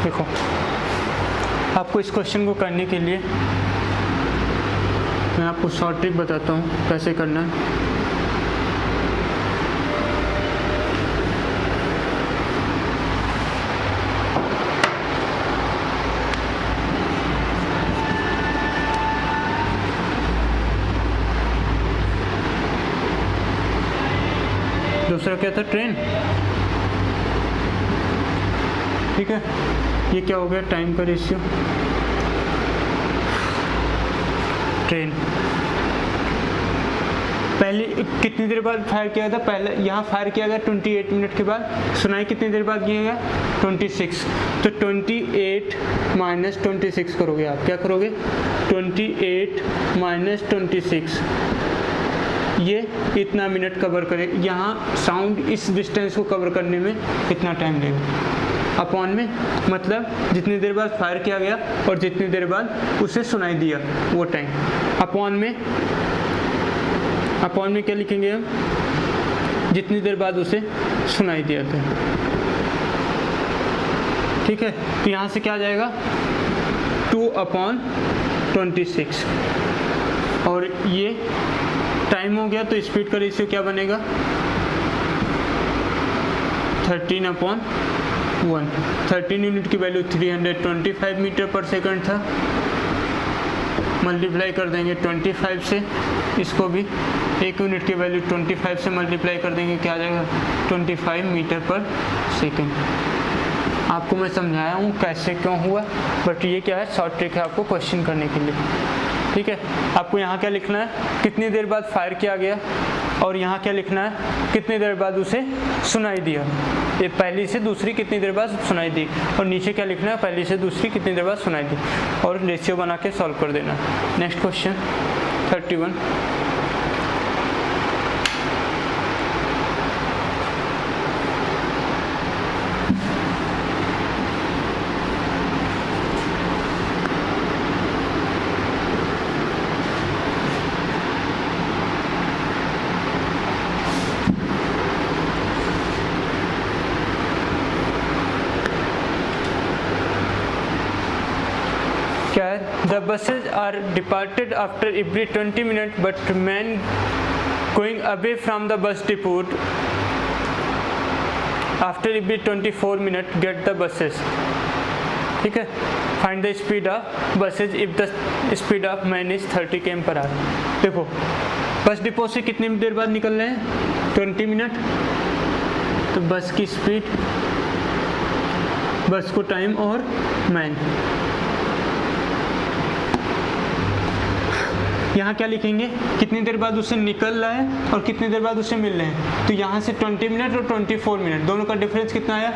देखो, आपको इस क्वेश्चन को करने के लिए मैं आपको शॉर्ट ट्रिक बताता हूँ कैसे करना है। दूसरा क्या था? ट्रेन, ठीक है। ये क्या हो गया? टाइम का रेशियो। ट्रेन पहले कितनी देर बाद फायर किया था? पहले यहाँ फायर किया गया 28 मिनट के बाद, सुनाई कितनी देर बाद किया गया? 26। तो 28 माइनस 26 करोगे आप, क्या करोगे? 28 माइनस 26, ये इतना मिनट कवर करे। यहाँ साउंड इस डिस्टेंस को कवर करने में इतना टाइम लेगा, अपॉन में, मतलब जितनी देर बाद फायर किया गया और जितनी देर बाद उसे सुनाई दिया वो टाइम, अपॉन में क्या लिखेंगे हम? जितनी देर बाद उसे सुनाई दिया था, ठीक है। तो यहाँ से क्या आ जाएगा? 2/26, और ये टाइम हो गया, तो स्पीड का रेशियो क्या बनेगा? 13/1। 13 यूनिट की वैल्यू 325 मीटर पर सेकंड था। मल्टीप्लाई कर देंगे 25 से, इसको भी 1 यूनिट की वैल्यू 25 से मल्टीप्लाई कर देंगे, क्या आ जाएगा? 25 मीटर पर सेकंड। आपको मैं समझाया हूँ कैसे क्यों हुआ, बट ये क्या है? शॉर्ट ट्रिक है आपको क्वेश्चन करने के लिए, ठीक है। आपको यहाँ क्या लिखना है? कितनी देर बाद फायर किया गया, और यहाँ क्या लिखना है? कितनी देर बाद उसे सुनाई दिया। ये पहली से दूसरी कितनी देर बाद सुनाई दी, और नीचे क्या लिखना है, पहली से दूसरी कितनी देर बाद सुनाई दी, और रेशियो बना के सॉल्व कर देना। Next question 31। क्या है, the buses are departed after every 20 minute but man going away from the bus depot after every 24 minute get the buses. ठीक है, find the speed of buses if the speed of man is 30 km/h। देखो bus depot से कितनी देर बाद निकल रहे हैं, 20 minute, तो बस की स्पीड, बस को टाइम और मैन। यहाँ क्या लिखेंगे, कितनी देर बाद उससे निकल रहा है और कितनी देर बाद उससे मिल रहे हैं, तो यहाँ से 20 मिनट और 24 मिनट दोनों का डिफरेंस कितना आया,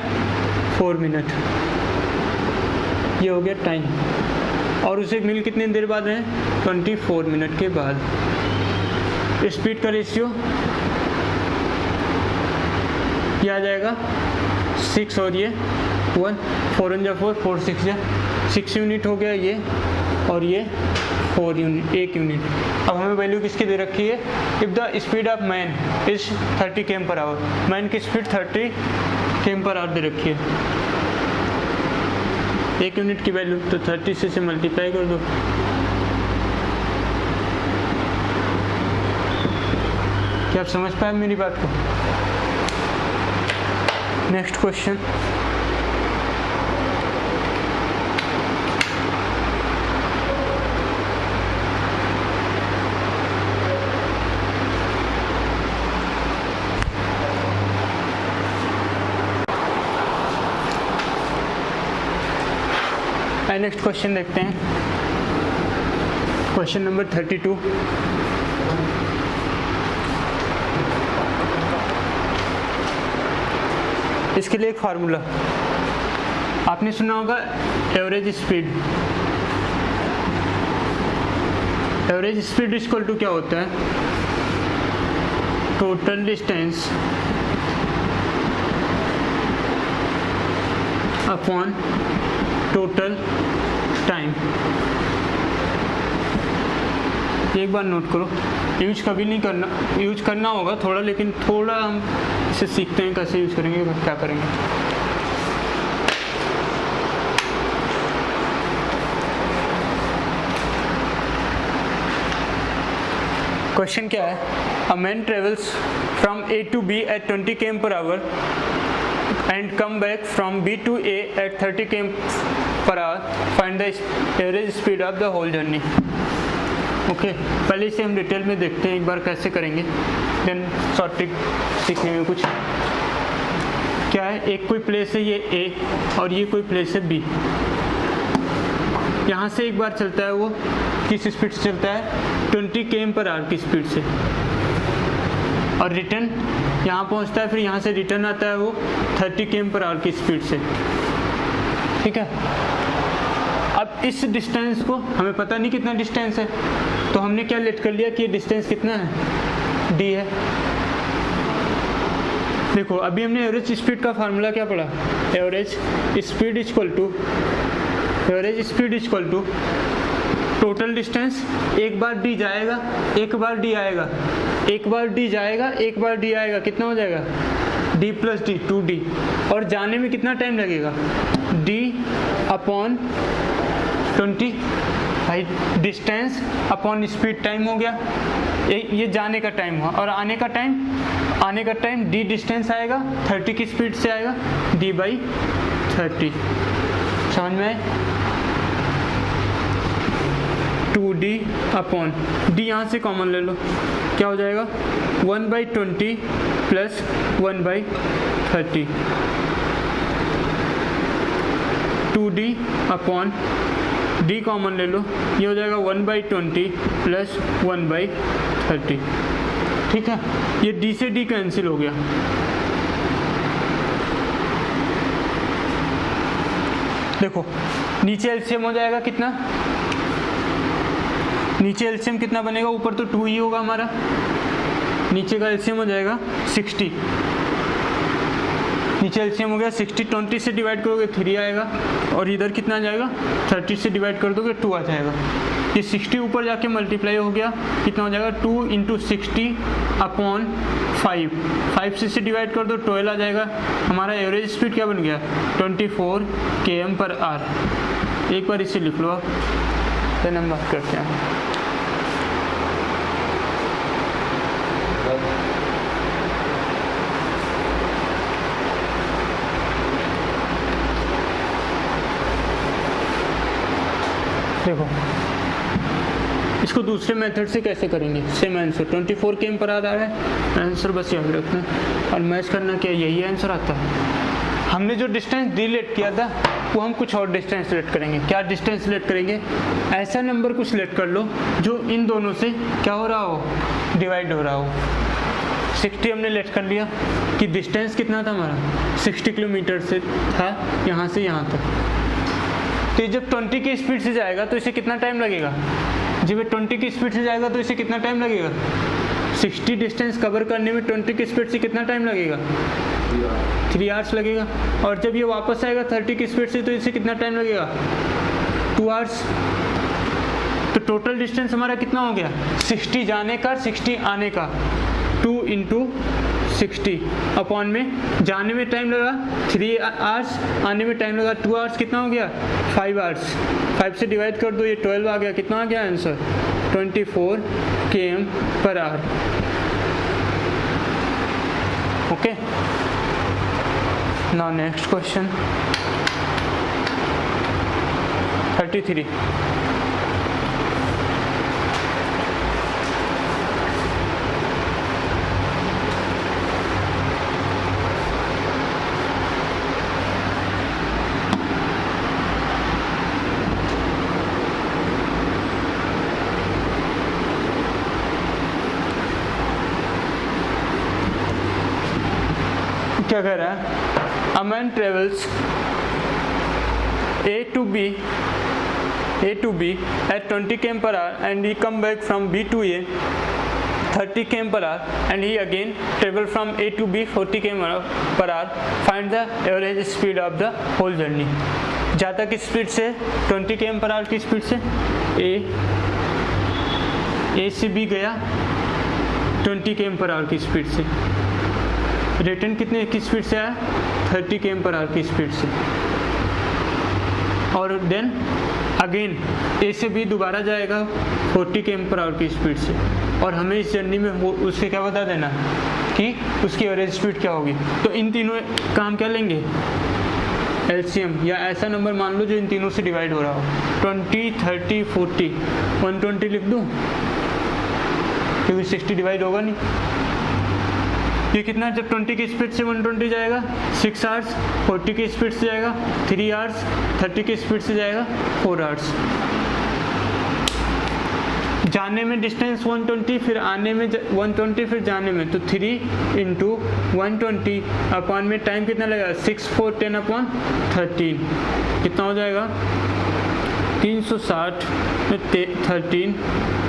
4 मिनट। ये हो गया टाइम, और उसे मिल कितनी देर बाद रहे हैं, 24 मिनट के बाद। स्पीड का रेशियो ये आ जाएगा 6 और ये 1, 4 1 4, 4 6 6 यूनिट हो गया ये, और ये 4 यूनिट, 1 यूनिट। अब हमें वैल्यू किसकी दे रखी है, if the speed of man is 30 km/h, man की स्पीड 30 km/h दे रखी है। 1 यूनिट की वैल्यू तो 30 से मल्टीप्लाई कर दो। क्या आप समझ पाए मेरी बात को? नेक्स्ट क्वेश्चन नेक्स्ट क्वेश्चन देखते हैं, क्वेश्चन नंबर 32। इसके लिए एक फार्मूला आपने सुना होगा, average speed. Average speed equal to क्या होता है, total distance upon total time. एक बार नोट करो, यूज कभी नहीं करना, यूज करना होगा थोड़ा, लेकिन थोड़ा हम इसे सीखते हैं कैसे यूज करेंगे, क्या करेंगे। क्वेश्चन क्या है, a man travels from A to B at 20 km/h and come back from B to A at 30 km/h, find the average speed of the whole journey। Okay, पहले इसे हम डिटेल में देखते हैं एक बार कैसे करेंगे, देन शॉर्ट ट्रिक सीखने में कुछ क्या है। एक कोई प्लेस है ये A और ये कोई प्लेस है B। यहाँ से एक बार चलता है, वो किस स्पीड से चलता है, 20 km/h की स्पीड से, और रिटर्न यहाँ पहुँचता है, फिर यहाँ से रिटर्न आता है वो 30 km/h की स्पीड से। ठीक है, अब इस डिस्टेंस को हमें पता नहीं कितना डिस्टेंस है, तो हमने क्या लेट कर लिया कि ये डिस्टेंस कितना है, d है। देखो अभी हमने एवरेज स्पीड का फार्मूला क्या पढ़ा, average speed equal to total distance, एक बार d जाएगा एक बार d आएगा, एक बार d जाएगा एक बार d आएगा, कितना हो जाएगा, d + d 2d, और जाने में कितना टाइम लगेगा, d अपॉन 20, भाई डिस्टेंस अपॉन स्पीड टाइम हो गया, ये जाने का टाइम हुआ, और आने का टाइम d डिस्टेंस आएगा 30 की स्पीड से आएगा, d/30। समझ में आए, 2d अपॉन d, यहाँ से कॉमन ले लो, क्या हो जाएगा 1/20 plus 1/30, 2d upon d common ले लो, ये हो जाएगा 1/20 प्लस 1/30। ठीक है, ये d से d कैंसिल हो गया, देखो नीचे एलसीएम हो जाएगा कितना, नीचे एलसीएम कितना बनेगा, ऊपर तो 2 ही होगा हमारा, नीचे का एलसीएम हो जाएगा 60, नीचे एलसीएम हो गया 60, 20 से डिवाइड करोगे 3 आएगा, और इधर कितना आ जाएगा 30 से डिवाइड कर दोगे 2 आ जाएगा। ये 60 ऊपर जाके मल्टीप्लाई हो गया, कितना हो जाएगा 2 × 60/5, 5 से डिवाइड कर दो 12 आ जाएगा। हमारा एवरेज स्पीड क्या बन गया 24 km/h। एक बार इसे लिख लो आप, फिर हम बात करते हैं। देखो इसको दूसरे मेथड से कैसे करेंगे, सेम आंसर 24 km/h आ रहा है, आंसर बस याद रखना और मैच करना, क्या यही आंसर आता है। हमने जो डिस्टेंस डिलीट किया था वो हम कुछ और डिस्टेंस सिलेक्ट करेंगे। क्या डिस्टेंस सिलेक्ट करेंगे, ऐसा नंबर को सिलेक्ट कर लो जो इन दोनों से क्या हो रहा हो, डिवाइड हो रहा हो। 60 हमने लेट कर लिया कि डिस्टेंस कितना था हमारा 60 किलोमीटर से था यहाँ से यहाँ तक। तो जब 20 की स्पीड से जाएगा तो इसे कितना टाइम लगेगा, जब ये 20 की स्पीड से जाएगा तो इसे कितना टाइम लगेगा, 60 डिस्टेंस कवर करने में 20 की स्पीड से कितना टाइम लगेगा 3 आवर्स लगेगा। और जब ये वापस आएगा 30 की स्पीड से तो इसे कितना टाइम लगेगा 2 आवर्स। तो टोटल डिस्टेंस हमारा कितना हो गया 60 जाने का 60 आने का, 2 × 60 अपॉन में जाने में टाइम लगा 3 आवर्स, आने में टाइम लगा 2 आवर्स, कितना हो गया 5 आवर्स। 5 से डिवाइड कर दो, ये 12 आ गया, कितना आ गया answer 24 km/h। Okay, now next question 33। क्या कह रहा है, a man travels A to B at 20 km/h and he come back from B to A 30 km/h and he again travel from A to B 40 km/h. Find the average speed of the whole journey. ज़्यादा किस speed से 20 km/h की speed से A से B गया 20 km/h की speed से, return कितने की स्पीड से आया 30 km/h की स्पीड से, और देन अगेन ए से बी दोबारा जाएगा 40 km/h की स्पीड से। और हमें इस जर्नी में उससे क्या बता देना कि उसकी एवरेज स्पीड क्या होगी। तो इन तीनों का हम क्या लेंगे एलसीएम, या ऐसा नंबर मान लो जो इन तीनों से डिवाइड हो रहा हो, 20, 30, 40, 120 लिख दूँ क्योंकि 60 डिवाइड होगा नहीं। ये कितना, जब 20 की स्पीड से 120 जाएगा 6 आवर्स, 40 की स्पीड से जाएगा 3 आवर्स, 30 की स्पीड से जाएगा 4 आवर्स। जाने में डिस्टेंस 120, फिर आने में 120, फिर जाने में, तो 3 × 120 अपॉन में टाइम कितना लगेगा 6, 4, 10/13 कितना हो जाएगा 360 में 13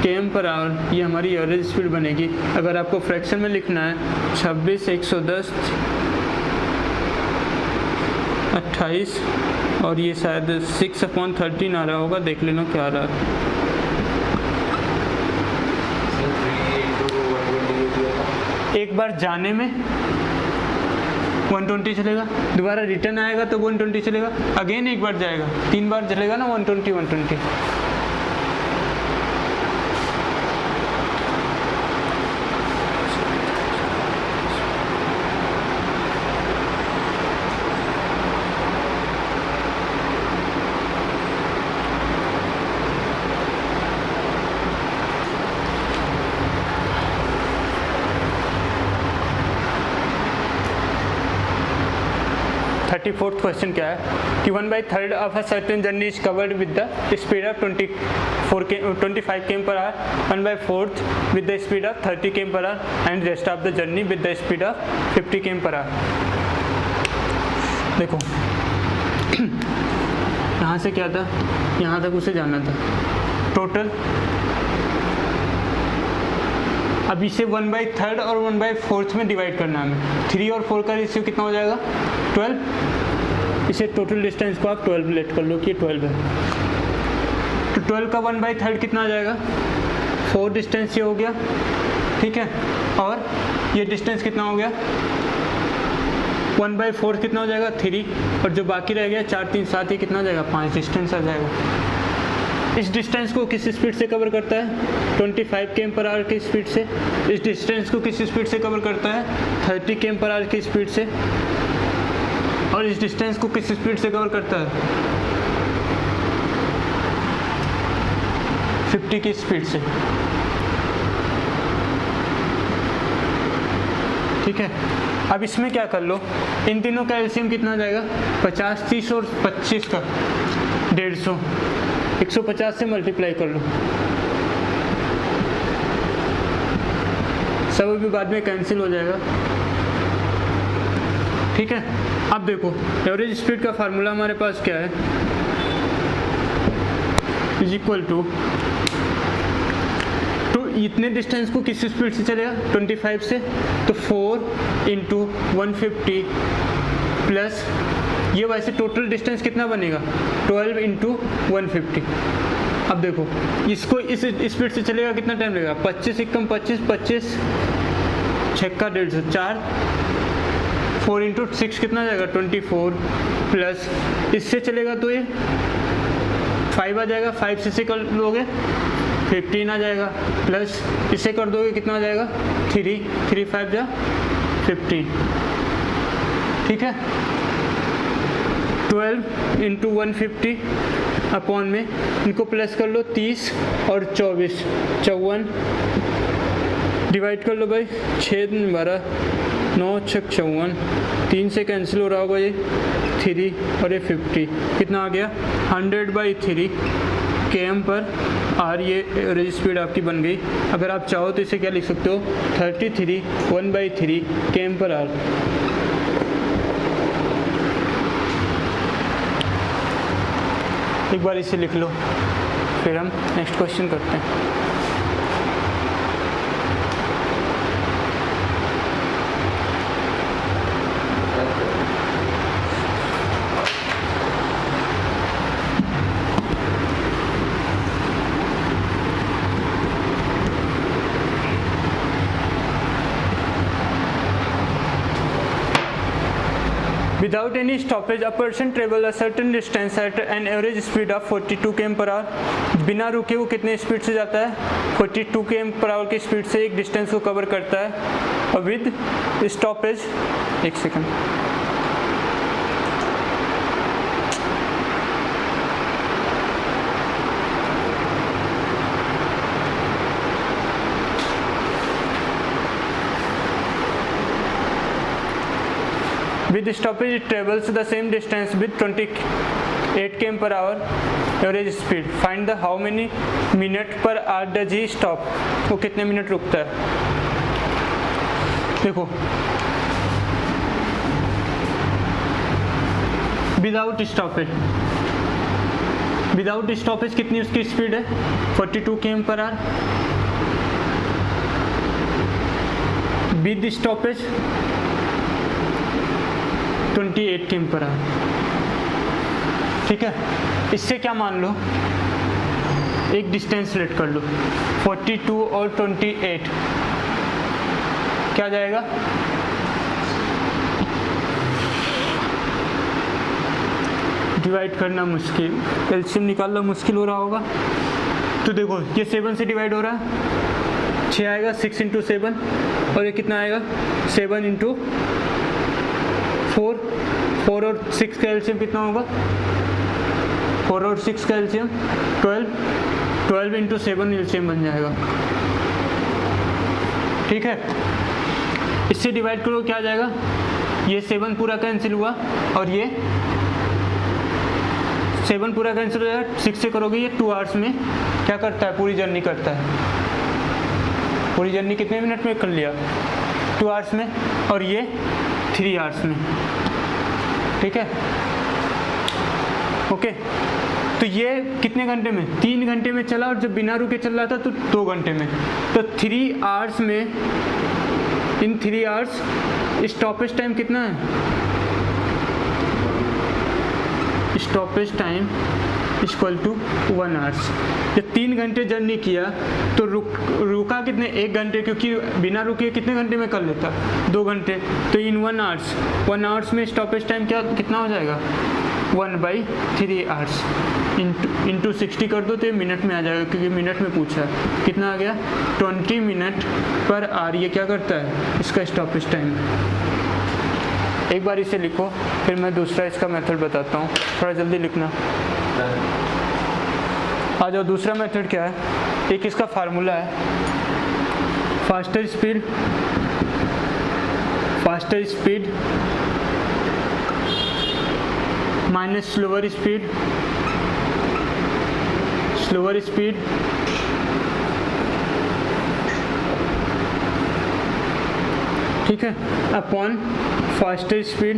km/h। ये हमारी एवरेज स्पीड बनेगी। अगर आपको फ्रैक्शन में लिखना है 26, 110, 28 और ये शायद 6/13 आ रहा होगा, देख लेना क्या आ रहा है। एक बार जाने में 120 चलेगा, दोबारा रिटर्न आएगा तो 120 चलेगा, अगेन एक बार जाएगा, 3 बार चलेगा ना 120, 120। 34th क्वेश्चन क्या है कि 1/3 of a certain journey is covered with the speed of 25 km/h, 1/4 with the speed of 30 km/h and rest of the journey with the speed of 50 km/h। देखो यहाँ से क्या था, यहाँ तक उसे जाना था टोटल। अब इसे 1/3 और 1/4 में डिवाइड करना है हमें। 3 और 4 का रेशियो कितना हो जाएगा, 12। इसे टोटल डिस्टेंस को आप 12 लेट कर लो कि ये 12 है। तो 12 का 1/3 कितना आ जाएगा, 4 डिस्टेंस ये हो गया, ठीक है। और ये डिस्टेंस कितना हो गया, 1/4 कितना हो जाएगा, 3। और जो बाकी रह गया 4 3 7, ये कितना हो जाएगा, 5 डिस्टेंस आ जाएगा। इस डिस्टेंस को किस स्पीड से कवर करता है, 25 km/h की स्पीड से। इस डिस्टेंस को किस स्पीड से कवर करता है, 30 km/h की स्पीड से। और इस डिस्टेंस को किस स्पीड से कवर करता है, 50 की स्पीड से, ठीक है। अब इसमें क्या कर लो, इन तीनों का एलसीएम कितना आ जाएगा, 50 30 और 25 का 150, 150 से मल्टीप्लाई कर लो। सब अभी बाद में कैंसिल हो जाएगा, ठीक है। अब देखो एवरेज स्पीड का फार्मूला हमारे पास क्या है, इज इक्वल टू इतने डिस्टेंस को किस स्पीड से चलेगा, 25 से, तो 4 × 150 प्लस ये वैसे टोटल डिस्टेंस कितना बनेगा, 12 × 150। अब देखो इसको इस स्पीड से चलेगा कितना टाइम लगेगा, 25 × 25 25 6 150 4 4 × 6 कितना जाएगा, 24 प्लस इससे चलेगा तो ये 5 आ जाएगा, 5 से कर लोगे 15 आ जाएगा, प्लस इसे कर दोगे कितना आ जाएगा, 3 3 5 जा 15, ठीक है। 12 × 150 अपॉन में इनको प्लस कर लो 30 और 24 54 डिवाइड कर लो भाई, 6 12 9 6 54, 3 से कैंसिल हो रहा होगा ये 3 और ये 50, कितना आ गया 100/3 km/h। ये एवरेज स्पीड आपकी बन गई। अगर आप चाहो तो इसे क्या लिख सकते हो, 33 1/3 km/h। एक बार इसे लिख लो, फिर हम नेक्स्ट क्वेश्चन करते हैं। Without any stoppage, a person travel a certain distance at an average speed of 42 km/h। बिना रुके वो कितने स्पीड से जाता है, 42 km/h की स्पीड से एक डिस्टेंस को कवर करता है। और विद स्टॉपेज, एक second, with stoppage it travels the same distance with 28 km/h average speed। find the how many minute per hour does he stop। वो कितने मिनट रुकता है। देखो विदाउट स्टॉपेज कितनी उसकी स्पीड है, 42 km/h। विद स्टॉपेज 28 km/h, ठीक है। इससे क्या मान लो, एक डिस्टेंस लेट कर लो, 42 और 28 क्या जाएगा, डिवाइड करना मुश्किल, एलसीएम निकालना मुश्किल हो रहा होगा। तो देखो ये 7 से डिवाइड हो रहा है, 6 आएगा, 6 × 7, और ये कितना आएगा, 7 × 4 4 और 6 का एलसीएम कितना होगा, 4 और 6 का एलसीएम 12 12 × 7 एलसीएम बन जाएगा, ठीक है। इससे डिवाइड करो क्या आ जाएगा, ये 7 पूरा कैंसिल हुआ और ये 7 पूरा कैंसिल हो जाएगा, 6 से करोगे ये 2 आवर्स में क्या करता है, पूरी जर्नी करता है। पूरी जर्नी कितने मिनट में कर लिया, 2 आवर्स में, और ये 3 आवर्स में, ठीक है। ओके, तो ये कितने घंटे में? 3 घंटे में चला, और जब बिना रुके चल रहा था तो 2 घंटे में। तो 3 आवर्स में, इन 3 आवर्स स्टॉपेज टाइम कितना है? Stoppage time equal to 1 hours. जब 3 घंटे जर्नी किया तो रुका कितने? 1 घंटे, क्योंकि बिना रुके कितने घंटे में कर लेता? 2 घंटे। तो इन 1 आवर्स में स्टॉपेज टाइम कितना हो जाएगा? 1/3 आवर्स इंटू 60 कर दो तो ये मिनट में आ जाएगा, क्योंकि मिनट में पूछा है। कितना आ गया? 20 मिनट पर आवर। ये क्या करता है? इसका स्टॉपेज टाइम। एक बार इसे लिखो, फिर मैं दूसरा इसका मेथड बताता हूँ, थोड़ा जल्दी लिखना। आ जाओ, दूसरा मेथड क्या है? एक इसका फार्मूला है, faster speed minus slower speed ठीक है, अपॉन फास्टर स्पीड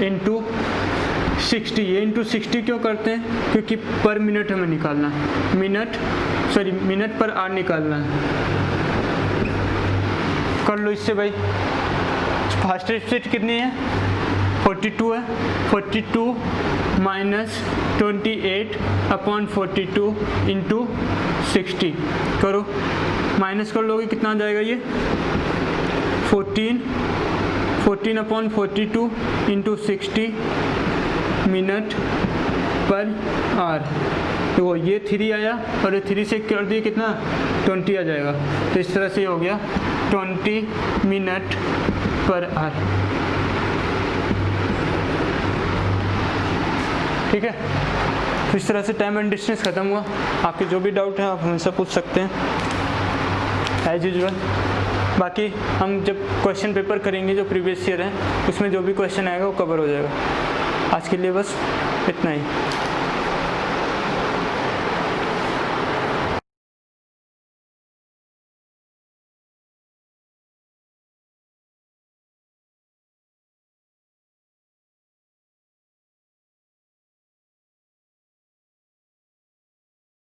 इंटू 60। ये इंटू 60 क्यों करते हैं? क्योंकि पर मिनट हमें निकालना है, मिनट पर आवर निकालना है। कर लो इससे भाई। फास्टर स्पीड कितनी है? 42 है। 42 माइनस 28 अपॉन 42 इंटू 60 करो, माइनस कर लोगे कितना आ जाएगा? ये 14 upon 42 into 60 minute per hour. तो ये 3 आया, और ये 3 से कर दिए कितना? 20 आ जाएगा। तो इस तरह से हो गया 20 मिनट पर आवर। ठीक है, तो इस तरह से टाइम एंड डिस्टेंस ख़त्म हुआ। आपके जो भी डाउट हैं आप हमसे पूछ सकते हैं एज यूजुअल। बाकी हम जब क्वेश्चन पेपर करेंगे जो प्रीवियस ईयर है, उसमें जो भी क्वेश्चन आएगा वो कवर हो जाएगा। आज के लिए बस इतना ही।